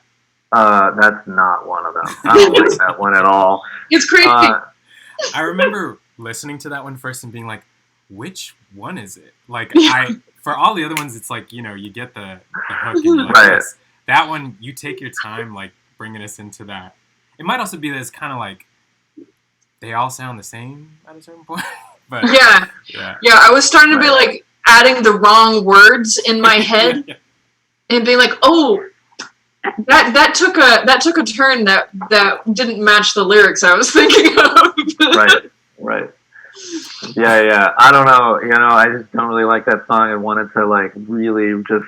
That's not one of them. I don't like that one at all. It's creepy. I remember listening to that one first and being like, which one is it? Like, for all the other ones, it's like, you get the hook and you're like, right. Yes. That one, you take your time, like, bringing us into that. It might also be that it's kind of like, they all sound the same at a certain point. But yeah, I was starting to be like adding the wrong words in my head and being like, oh, that took a turn that didn't match the lyrics I was thinking of. Right. Yeah. I don't know. I just don't really like that song. I wanted to like really just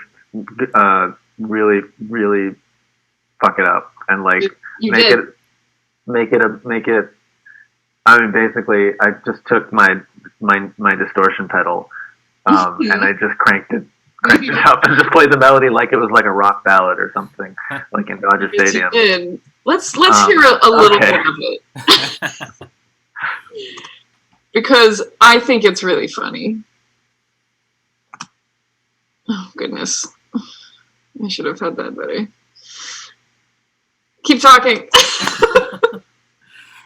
really, really fuck it up and like make it. I mean, basically, I just took my distortion pedal, and I just cranked it up and just played the melody like it was like a rock ballad or something, like in Dodger Stadium. You did. Let's hear a little bit of it, because I think it's really funny. Oh goodness, I should have had that better. Keep talking.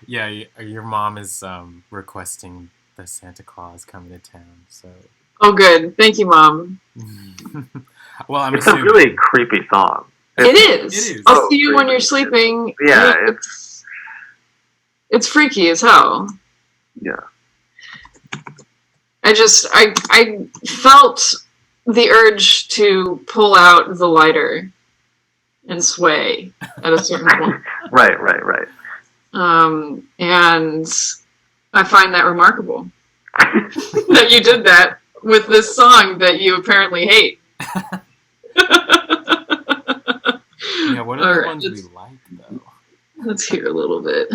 Yeah, your mom is requesting the Santa Claus Coming to Town, so. Oh, good. Thank you, Mom. Well, it's a really creepy song. It is. I'll see you when you're sleeping. Yeah, it's freaky as hell. Yeah. I felt the urge to pull out the lighter and sway at a certain point. Right. And I find that remarkable that you did that with this song that you apparently hate. Yeah, what are the ones we like, though? Let's hear a little bit.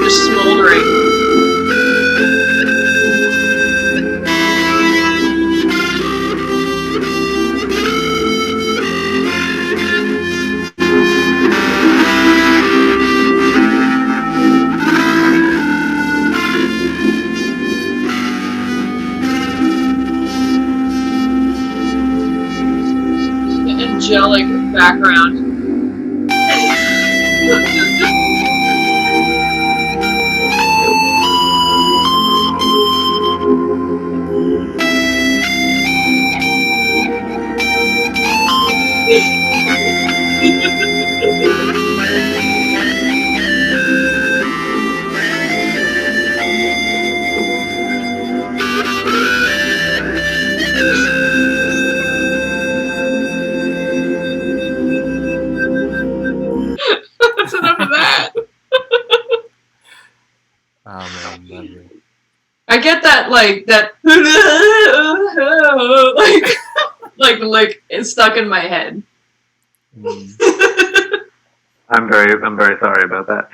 Just smoldering. Angelic background. That's enough of that. Oh man, lovely. I get that, like like it's stuck in my head. I'm very sorry about that.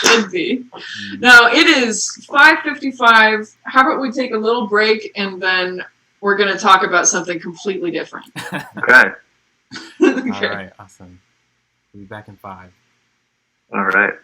Should be. Now it is 5:55. How about we take a little break and then we're going to talk about something completely different. Okay. Okay. All right, awesome. We'll be back in 5. All right.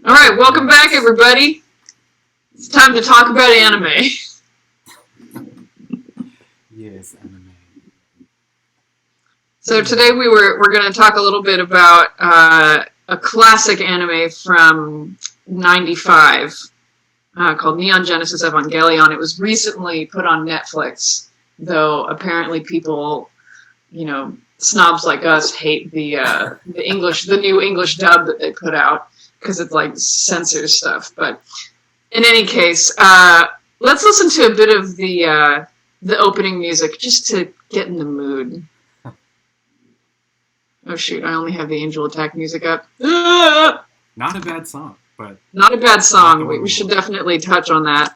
All right, welcome back, everybody. It's time to talk about anime. Yes, anime. So today we're going to talk a little bit about a classic anime from '95 called Neon Genesis Evangelion. It was recently put on Netflix, though apparently people, snobs like us hate the new English dub that they put out because it like censors stuff. But in any case, let's listen to a bit of the opening music just to get in the mood. Oh shoot, I only have the Angel Attack music up. Not a bad song, but... Not a bad song. We should definitely touch on that.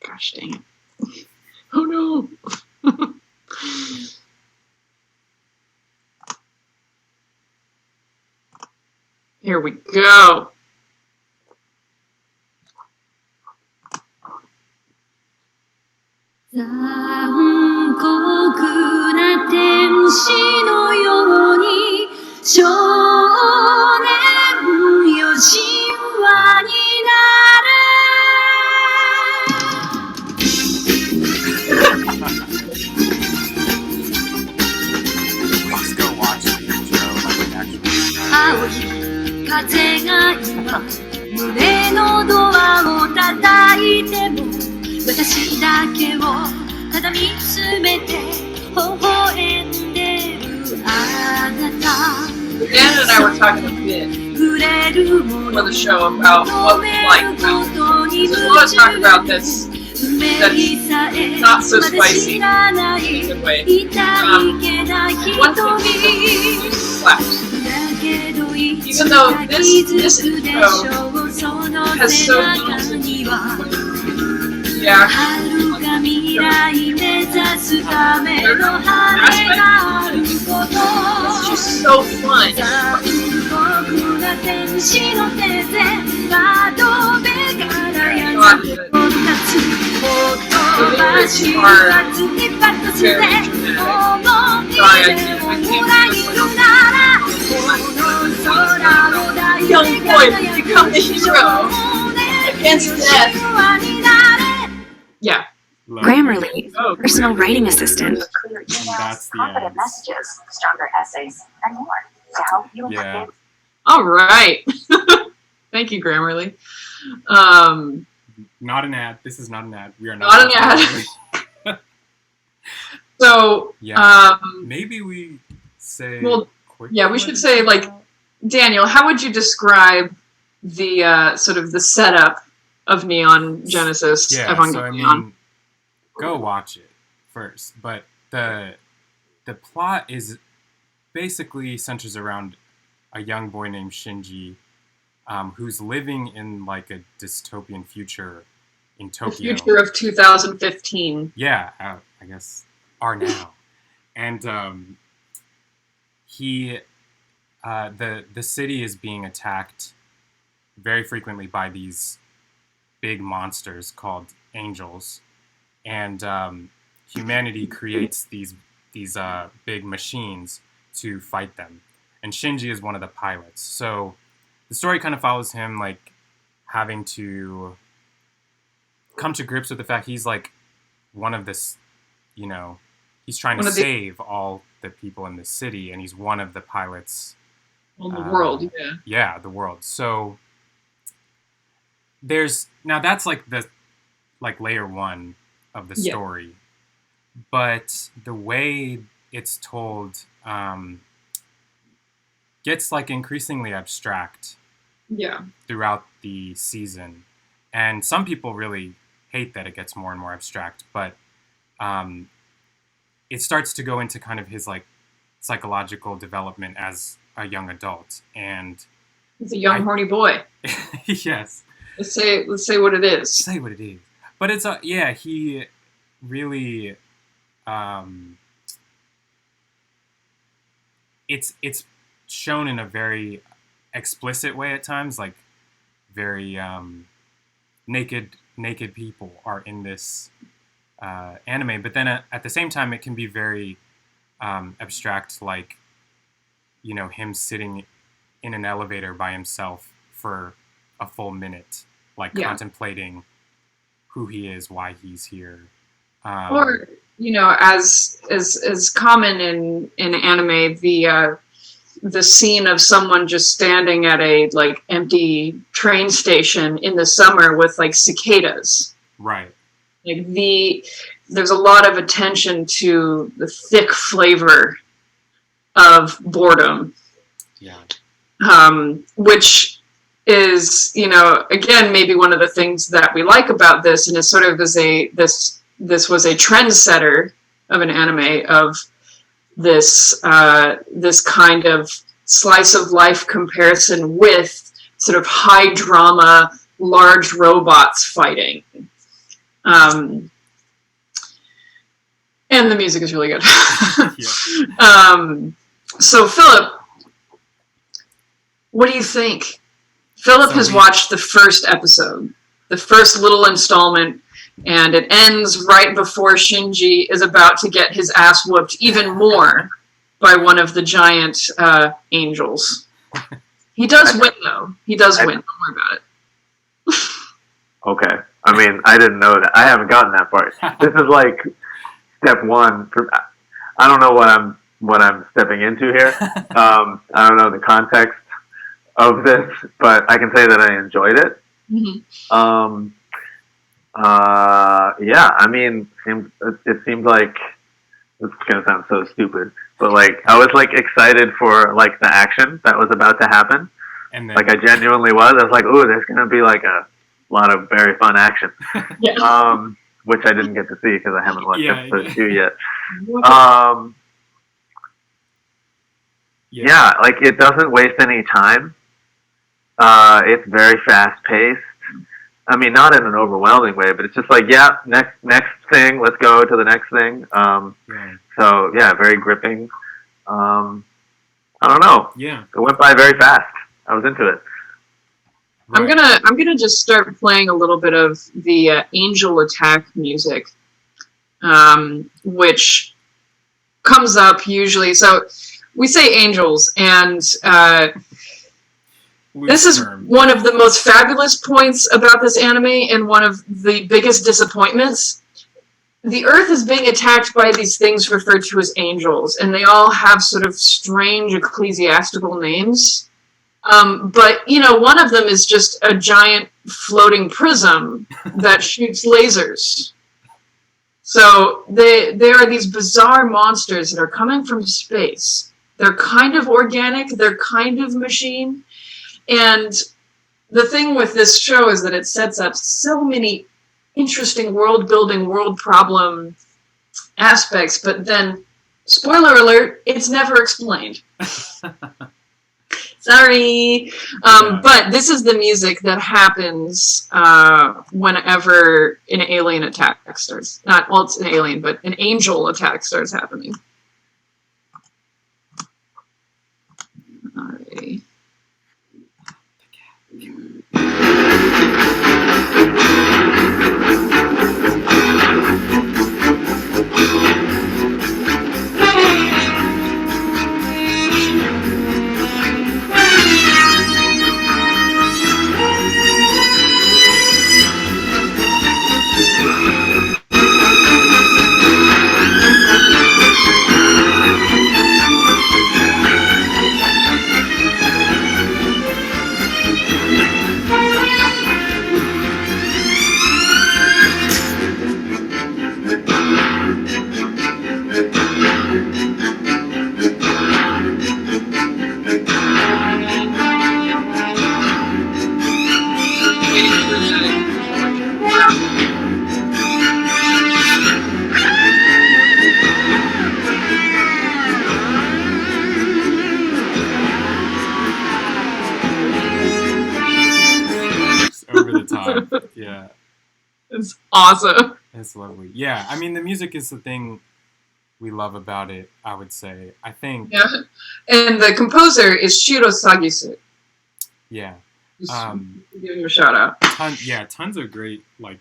Gosh dang it. Oh no! Here we go.残酷な天使のように少年よ神話になる Let's go watch the intro like an actual 青い風が今胸のドアを叩いても私だけをただ見つめて微笑んでるあなた Dan and I were talking a bit for the show about what we like about it. There's a lot of talk about this that's not so spicy in a good way. One thing slaps. Even though this intro has so little to do with the actual it's just so fun. Young boy become the hero against death. Yeah. Grammarly, Oh, personal writing assistant. Clear that's emails, the confident end. messages, stronger essays, and more to help you Yeah. All right. Thank you, Grammarly. Not an ad. This is not an ad. We are Not an ad. So, Yeah. Maybe we say... well, quickly yeah, we what should it's say, like, about? Daniel, how would you describe the sort of the setup of Neon Genesis Yeah, Evangelion? so I mean, go watch it first. But the plot is basically centers around a young boy named Shinji, who's living in like a dystopian future in The Tokyo. future of 2015. Yeah, I guess are now, and he the city is being attacked very frequently by these big monsters called angels, and humanity creates these big machines to fight them, and Shinji is one of the pilots. So the story kind of follows him like having to come to grips with the fact he's like one of this, he's trying to save all the people in the city, and he's one of the pilots. Well, the world, yeah. Yeah, the world. So that's like the layer one of the Yeah. story, but the way it's told gets like increasingly abstract Yeah. throughout the season, and some people really hate that it gets more and more abstract, but it starts to go into kind of his like psychological development as a young adult, and He's a young, horny boy. yes, Let's say what it is. say what it is. But it's he really it's shown in a very explicit way at times, like very naked people are in this anime. But then at the same time, it can be very abstract, like, you know, him sitting in an elevator by himself for a full minute, like contemplating who he is, why he's here. Or, you know, as common in anime, the scene of someone just standing at a like empty train station in the summer with like cicadas. Right. Like there's a lot of attention to the thick flavor of boredom. Yeah. Which is, you know, again, maybe one of the things that we like about this, and it sort of is this was a trendsetter of an anime of this kind of slice of life comparison with sort of high drama, large robots fighting. And the music is really good. So Philip, what do you think? Philip has watched the first episode, the first little installment, and it ends right before Shinji is about to get his ass whooped even more by one of the giant angels. He does win, though. He does win. Don't worry about it. Okay. I mean, I didn't know that. I haven't gotten that part. This is like step one. I don't know what I'm stepping into here. I don't know the context of this, but I can say that I enjoyed it. Mm-hmm. Yeah, I mean, it seemed like, it's gonna sound so stupid, but like I was like excited for like the action that was about to happen. And then, like I genuinely was. I was like, ooh, there's gonna be like a lot of very fun action. Which I didn't get to see because I haven't watched episode 2 yet. Yeah, like it doesn't waste any time. It's very fast paced. I mean, not in an overwhelming way, but it's just like, yeah, next thing, let's go to the next thing. So yeah, very gripping. I don't know. Yeah, it went by very fast. I was into it. Right. I'm gonna just start playing a little bit of the Angel Attack music, which comes up usually. So we say angels, and this is one of the most fabulous points about this anime, and one of the biggest disappointments. The Earth is being attacked by these things referred to as angels, and they all have sort of strange ecclesiastical names. But, you know, one of them is just a giant floating prism that shoots lasers. So they are these bizarre monsters that are coming from space. They're kind of organic, they're kind of machine. And the thing with this show is that it sets up so many interesting world-building, world problem aspects, but then, spoiler alert, it's never explained. Sorry. But this is the music that happens whenever an alien attack starts. It's an alien, but an angel attack starts happening. Alrighty. Yeah. It's awesome. It's lovely. Yeah, I mean, the music is the thing we love about it, I would say. I think... Yeah, and the composer is Shiro Sagisu. Yeah. Give him a shout out. Tons of great, like,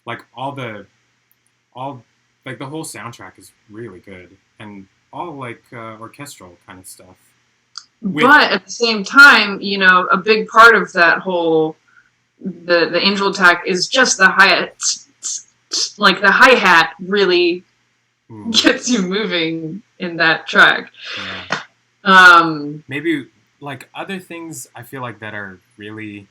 like all like the whole soundtrack is really good and all like orchestral kind of stuff. But at the same time, you know, a big part of that whole the angel attack is just the hi-hat. Like the hi-hat really gets you moving in that track. Yeah. Maybe like other things I feel like that are really,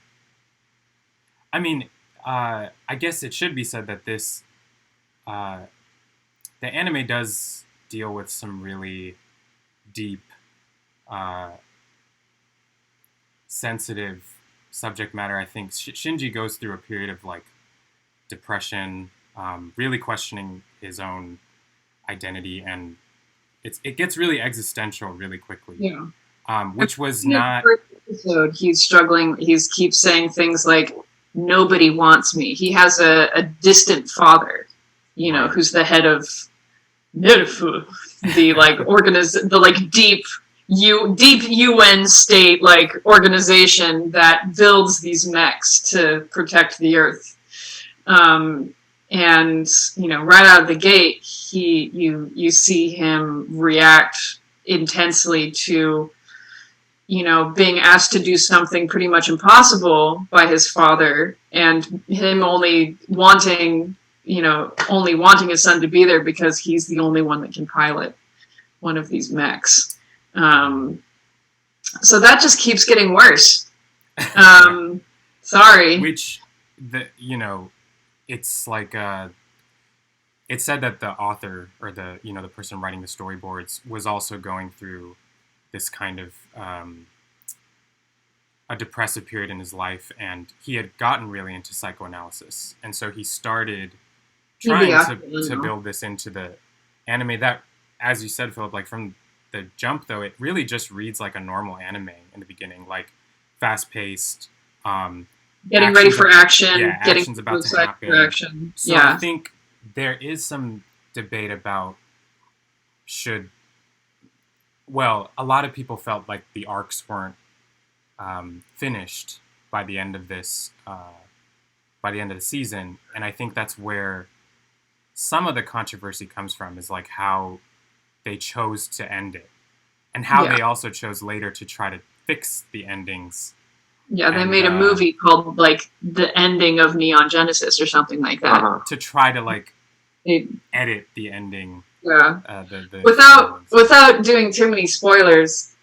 I mean, I guess it should be said that this the anime does deal with some really deep sensitive subject matter. I think Shinji goes through a period of like depression, really questioning his own identity, and it gets really existential really quickly. Yeah. Which was in not. The first episode, he's struggling. He keeps saying things like, "Nobody wants me." He has a distant father, you know, who's the head of the like the like deep UN state like organization that builds these mechs to protect the Earth. And you know, right out of the gate, you see him react intensely to, you know, being asked to do something pretty much impossible by his father, and him only wanting his son to be there because he's the only one that can pilot one of these mechs. So that just keeps getting worse. Sorry. Which, it's like it's said that the author or the person writing the storyboards was also going through this kind of a depressive period in his life, and he had gotten really into psychoanalysis, and so he started trying to build this into the anime. That, as you said, Philip, like from the jump, though, it really just reads like a normal anime in the beginning, like fast-paced, getting ready for action, getting action's about to happen. Action. So I think there is some debate about a lot of people felt like the arcs weren't finished by the end of this, by the end of the season, and I think that's where some of the controversy comes from, is like how they chose to end it, and how they also chose later to try to fix the endings. Yeah, they made a movie called like The Ending of Neon Genesis or something like that. To try to like edit the ending. Yeah. Without doing too many spoilers,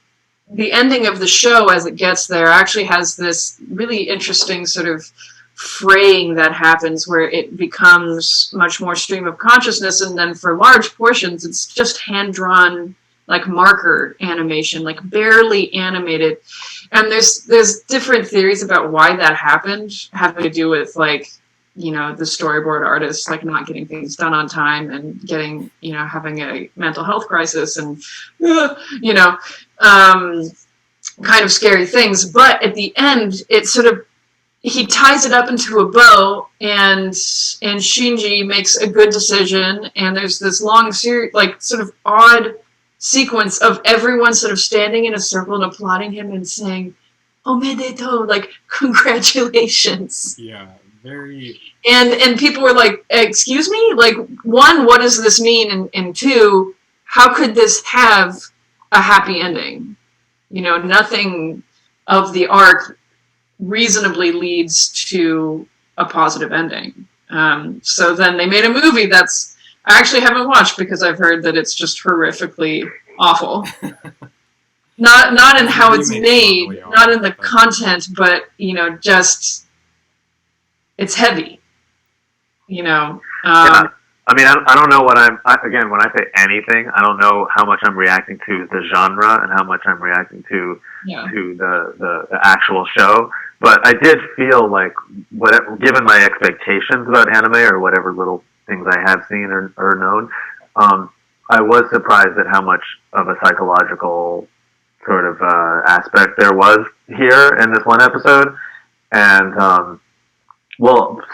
the ending of the show as it gets there actually has this really interesting sort of fraying that happens where it becomes much more stream of consciousness, and then for large portions it's just hand-drawn like marker animation, like barely animated. And there's different theories about why that happened, having to do with like, you know, the storyboard artist like not getting things done on time and getting, you know, having a mental health crisis and kind of scary things. But at the end, it sort of, he ties it up into a bow, and Shinji makes a good decision, and there's this long series, like sort of odd sequence of everyone sort of standing in a circle and applauding him and saying "Omedetou," like congratulations. Yeah, very. And people were like, "Excuse me? Like, one, what does this mean? And two, how could this have a happy ending? You know, nothing of the arc reasonably leads to a positive ending." So then they made a movie that's, I actually haven't watched because I've heard that it's just horrifically awful. Not in how it's made, not in the content, but, you know, just, it's heavy, you know. I mean, I don't know what again, when I say anything, I don't know how much I'm reacting to the genre and how much I'm reacting to the actual show. But I did feel like, given my expectations about anime or whatever little things I have seen or known, I was surprised at how much of a psychological sort of aspect there was here in this one episode. And,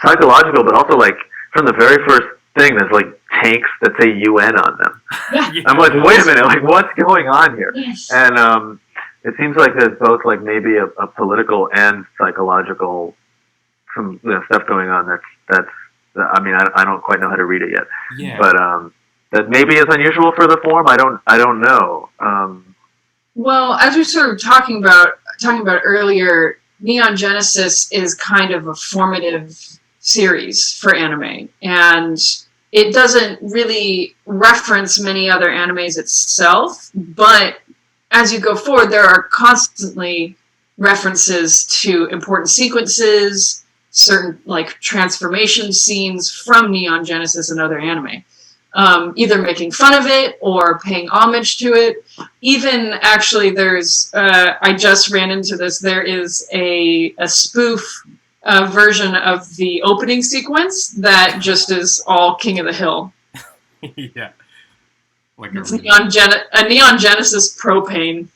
psychological, but also like from the very first thing, there's like tanks that say UN on them. Yeah. I'm like, wait a minute, like what's going on here? Yes. And it seems like there's both like maybe a political and psychological stuff going on that's I mean, I don't quite know how to read it yet. Yeah. But that maybe is unusual for the form. I don't know. Well, as we were sort of talking about earlier, Neon Genesis is kind of a formative series for anime, and it doesn't really reference many other animes itself, but as you go forward, there are constantly references to important sequences, certain like transformation scenes from Neon Genesis and other anime. Either making fun of it or paying homage to it. Even actually, there's I just ran into this. There is a spoof version of the opening sequence that just is all King of the Hill. Yeah. Like It's a Neon Genesis propane.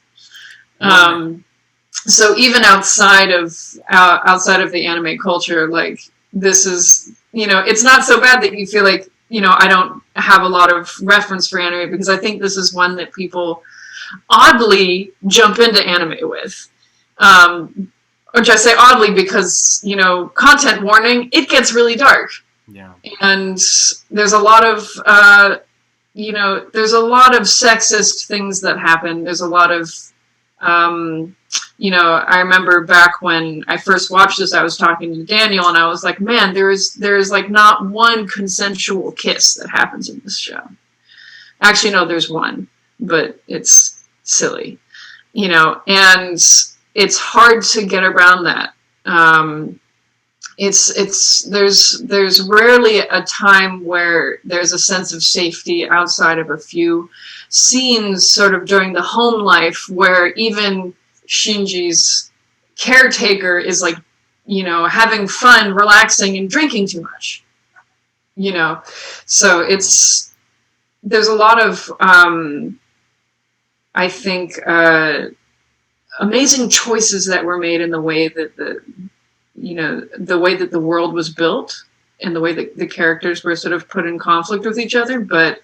So even outside of the anime culture, like this is, it's not so bad that you feel like, I don't have a lot of reference for anime, because I think this is one that people oddly jump into anime with. Which I say oddly because, content warning, it gets really dark. Yeah. And there's a lot of, there's a lot of sexist things that happen. There's a lot of, I remember back when I first watched this, I was talking to Daniel, and I was like, man, there's like not one consensual kiss that happens in this show. Actually, no, there's one, but it's silly, and it's hard to get around that. There's rarely a time where there's a sense of safety outside of a few scenes sort of during the home life where even Shinji's caretaker is like, having fun, relaxing, and drinking too much. So there's a lot of, I think, amazing choices that were made in the way that the way that the world was built and the way that the characters were sort of put in conflict with each other. But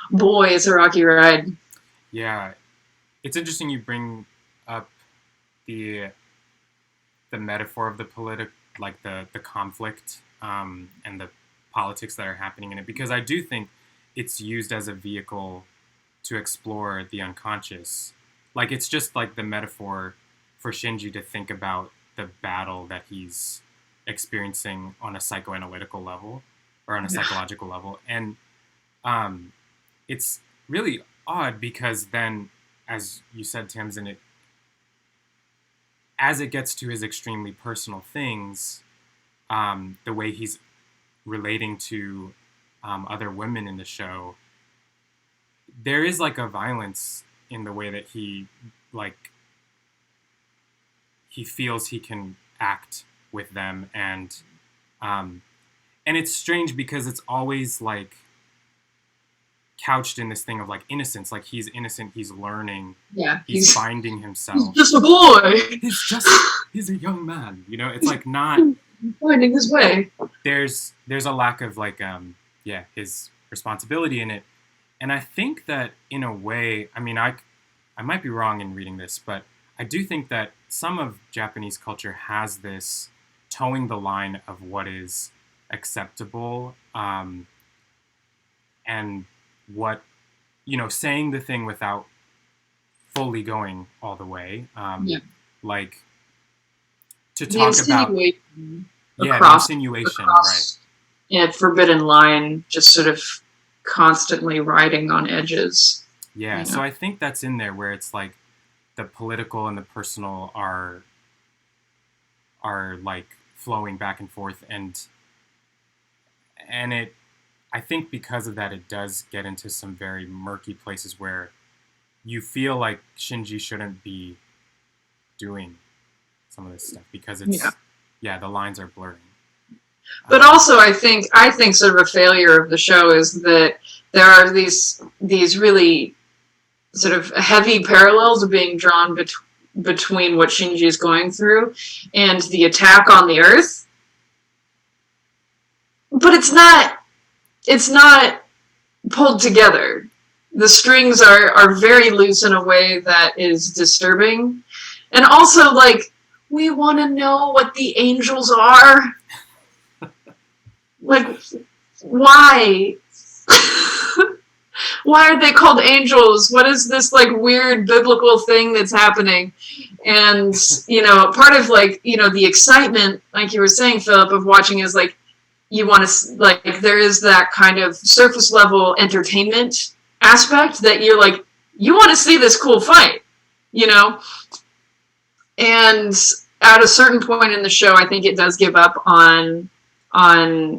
boy, it's a rocky ride. Yeah. It's interesting you bring up the metaphor of the the conflict and the politics that are happening in it, because I do think it's used as a vehicle to explore the unconscious. Like, it's just like the metaphor for Shinji to think about the battle that he's experiencing on a psychoanalytical level or on a psychological level. And it's really odd because then, as you said, Tamsin, as it gets to his extremely personal things, the way he's relating to other women in the show, there is like a violence in the way that he feels he can act with them, and it's strange because it's always like couched in this thing of like innocence, like he's innocent, he's learning, he's finding himself. He's just a boy. He's a young man, it's like not finding his way. There's a lack of like his responsibility in it. And I think that in a way, I mean, I might be wrong in reading this, but I do think that some of Japanese culture has this towing the line of what is acceptable, and what, saying the thing without fully going all the way. Like, to talk about... the insinuation, right. Yeah, forbidden line, just sort of constantly riding on edges. Yeah, so I think that's in there where it's like the political and the personal are like flowing back and forth, and it, I think because of that, it does get into some very murky places where you feel like Shinji shouldn't be doing some of this stuff because it's the lines are blurring. But also, I think sort of a failure of the show is that there are these really sort of heavy parallels being drawn between what Shinji is going through and the attack on the Earth. But it's not pulled together. The strings are very loose in a way that is disturbing. And also, like, we want to know what the angels are. like, why? Why are they called angels? What is this like weird biblical thing that's happening? And part of like the excitement, like you were saying, Philip, of watching is like you want to like there is that kind of surface level entertainment aspect that you're like you want to see this cool fight, and at a certain point in the show, I think it does give up on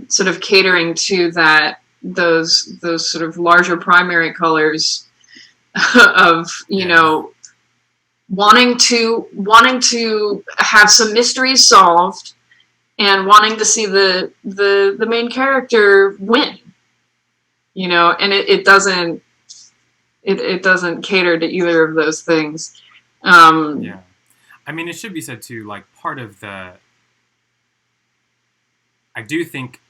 sort of catering to those sort of larger primary colors of wanting to have some mysteries solved and wanting to see the main character win, and it doesn't cater to either of those things. Yeah. I mean, it should be said too, like part of I do think,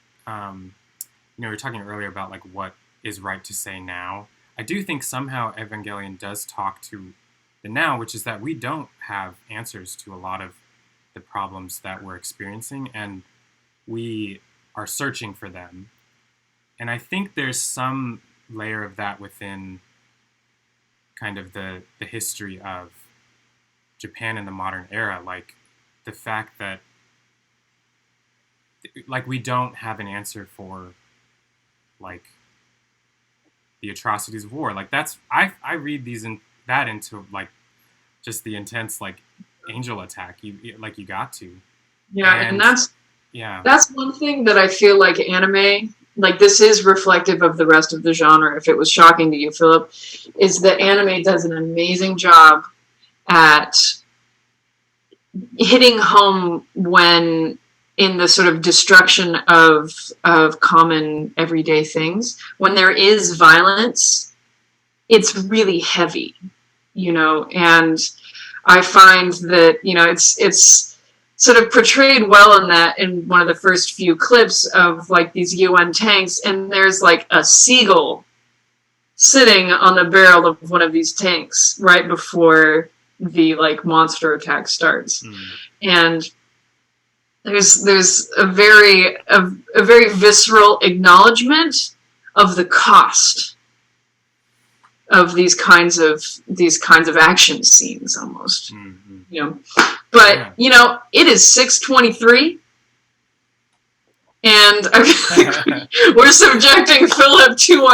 we were talking earlier about like what is right to say now. I do think somehow Evangelion does talk to the now, which is that we don't have answers to a lot of the problems that we're experiencing, and we are searching for them. And I think there's some layer of that within kind of the history of Japan in the modern era, like the fact that like we don't have an answer for like the atrocities of war. Like that's I read these into like just the intense like angel attack. You got to. Yeah, and that's yeah. That's one thing that I feel like anime, like this is reflective of the rest of the genre. If it was shocking to you, Philip, is that anime does an amazing job at hitting home when in the sort of destruction of common everyday things. When there is violence, it's really heavy, and I find that, it's sort of portrayed well in one of the first few clips of like these UN tanks, and there's like a seagull sitting on the barrel of one of these tanks right before the like monster attack starts. And there's a very visceral acknowledgement of the cost of these kinds of action scenes almost. But it is 6:23 and we're subjecting Philip to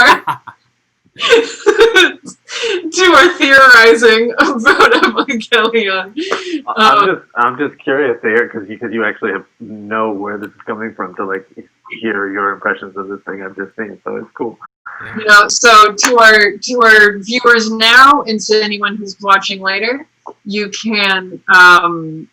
our theorizing about Evangelion. I'm just curious to hear because you actually know where this is coming from to like hear your impressions of this thing I've just seen. So it's cool. So to our viewers now and to anyone who's watching later, you can write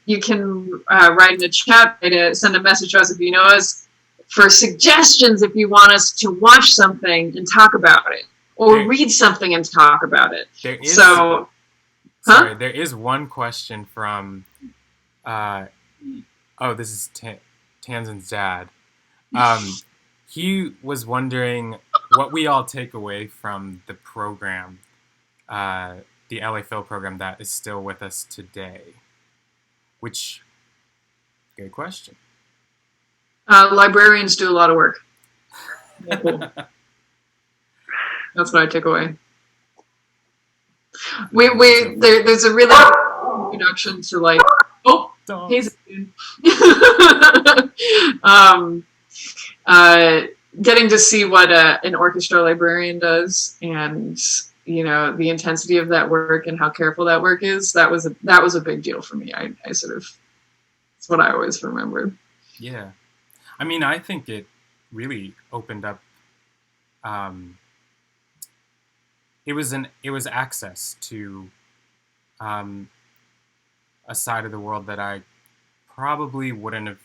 in the chat, send a message to us if you know us for suggestions if you want us to watch something and talk about it. Or read something and talk about it. There is one question from, this is Tanzan's dad. He was wondering what we all take away from the program, the LA Phil program that is still with us today. Which, good question. Librarians do a lot of work. That's what I took away. There's a really introduction to like he's getting to see what an orchestra librarian does, and the intensity of that work and how careful that work is. That was a big deal for me. I sort of, it's what I always remembered. Yeah, I mean, I think it really opened up. It was access to a side of the world that I probably wouldn't have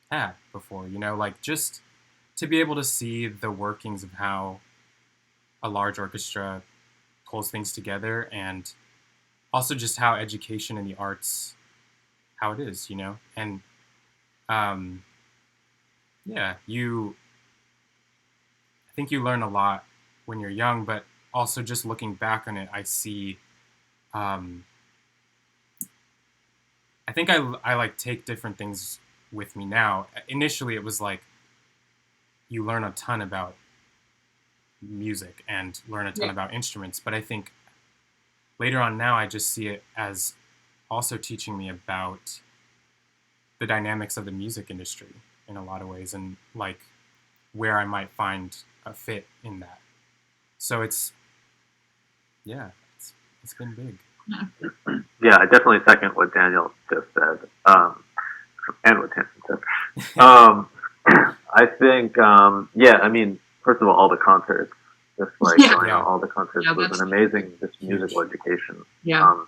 had before, like just to be able to see the workings of how a large orchestra pulls things together, and also just how education in the arts, how it is, and I think you learn a lot when you're young, but also just looking back on it, I see, I think I like take different things with me now. Initially it was like, you learn a ton about music and learn a ton about instruments. But I think later on now, I just see it as also teaching me about the dynamics of the music industry in a lot of ways, and like where I might find a fit in that. So it's been big. Yeah, I definitely second what Daniel just said, and what Tansen said. I think, I mean, first of all the concerts, just like going out all the concerts was an amazing just musical education. Yeah.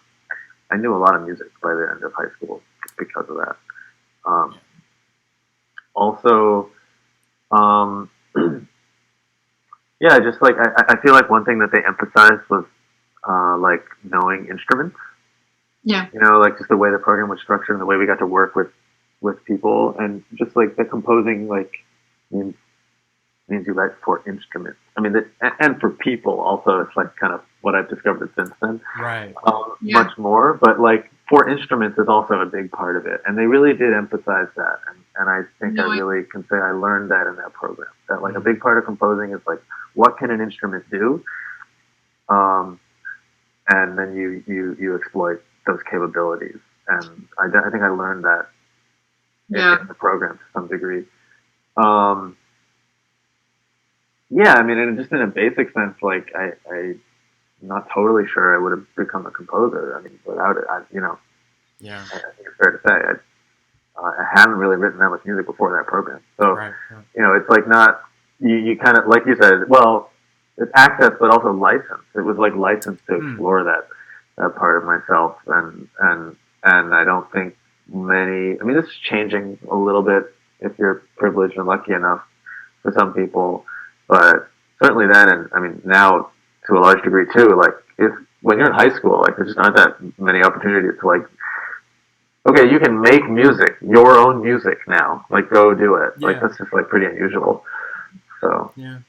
I knew a lot of music by the end of high school just because of that. Also, just like I feel like one thing that they emphasized was like knowing instruments. Yeah. You know, like just the way the program was structured and the way we got to work with people, and just like the composing like means you write for instruments. I mean, and for people also. It's like kind of what I've discovered since then. Right. Much more, but like for instruments is also a big part of it, and they really did emphasize that. And I think I really can say I learned that in that program. That like a big part of composing is like what can an instrument do, and then you exploit those capabilities. And I think I learned that in the program to some degree. I mean, and just in a basic sense, like I'm not totally sure I would have become a composer. I mean, without it, I think it's fair to say I hadn't really written that much music before that program. So, you know, it's like not you kind of like you said. Well, it's access, but also license. It was like license to explore that part of myself, and I don't think many. I mean, this is changing a little bit if you're privileged and lucky enough for some people, but certainly then, and I mean now to a large degree too. Like when you're in high school, like there's just not that many opportunities to like. Okay, you can make music, your own music now. Like, go do it. Like, that's just, like, pretty unusual. So. Yeah.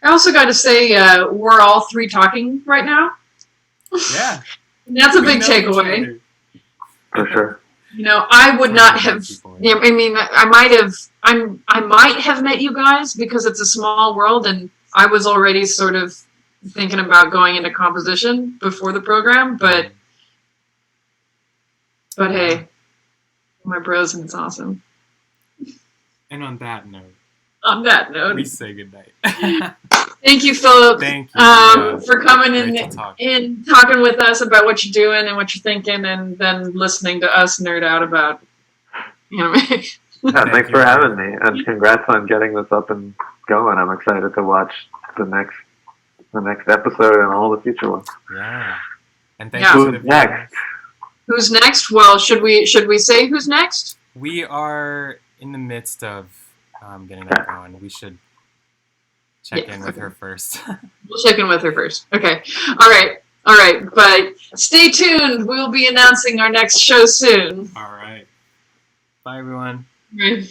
I also got to say, we're all three talking right now. Yeah. That's a big takeaway. For sure. You know, I would not have. Yeah, I mean, I might have met you guys because it's a small world, and I was already sort of thinking about going into composition before the program, but hey, my bros, and it's awesome. And on that note, we say goodnight. Thank you, Philip. Thank you for coming in talking with us about what you're doing and what you're thinking, and then listening to us nerd out about. You know. Thanks for having me, and congrats on getting this up and going. I'm excited to watch the next episode and all the future ones. Yeah, and thank you. Who's next? Who's next? Well, should we say who's next? We are in the midst of getting that going. We should check in with her first. We'll check in with her first. Okay. All right. But stay tuned. We'll be announcing our next show soon. All right. Bye, everyone. Right.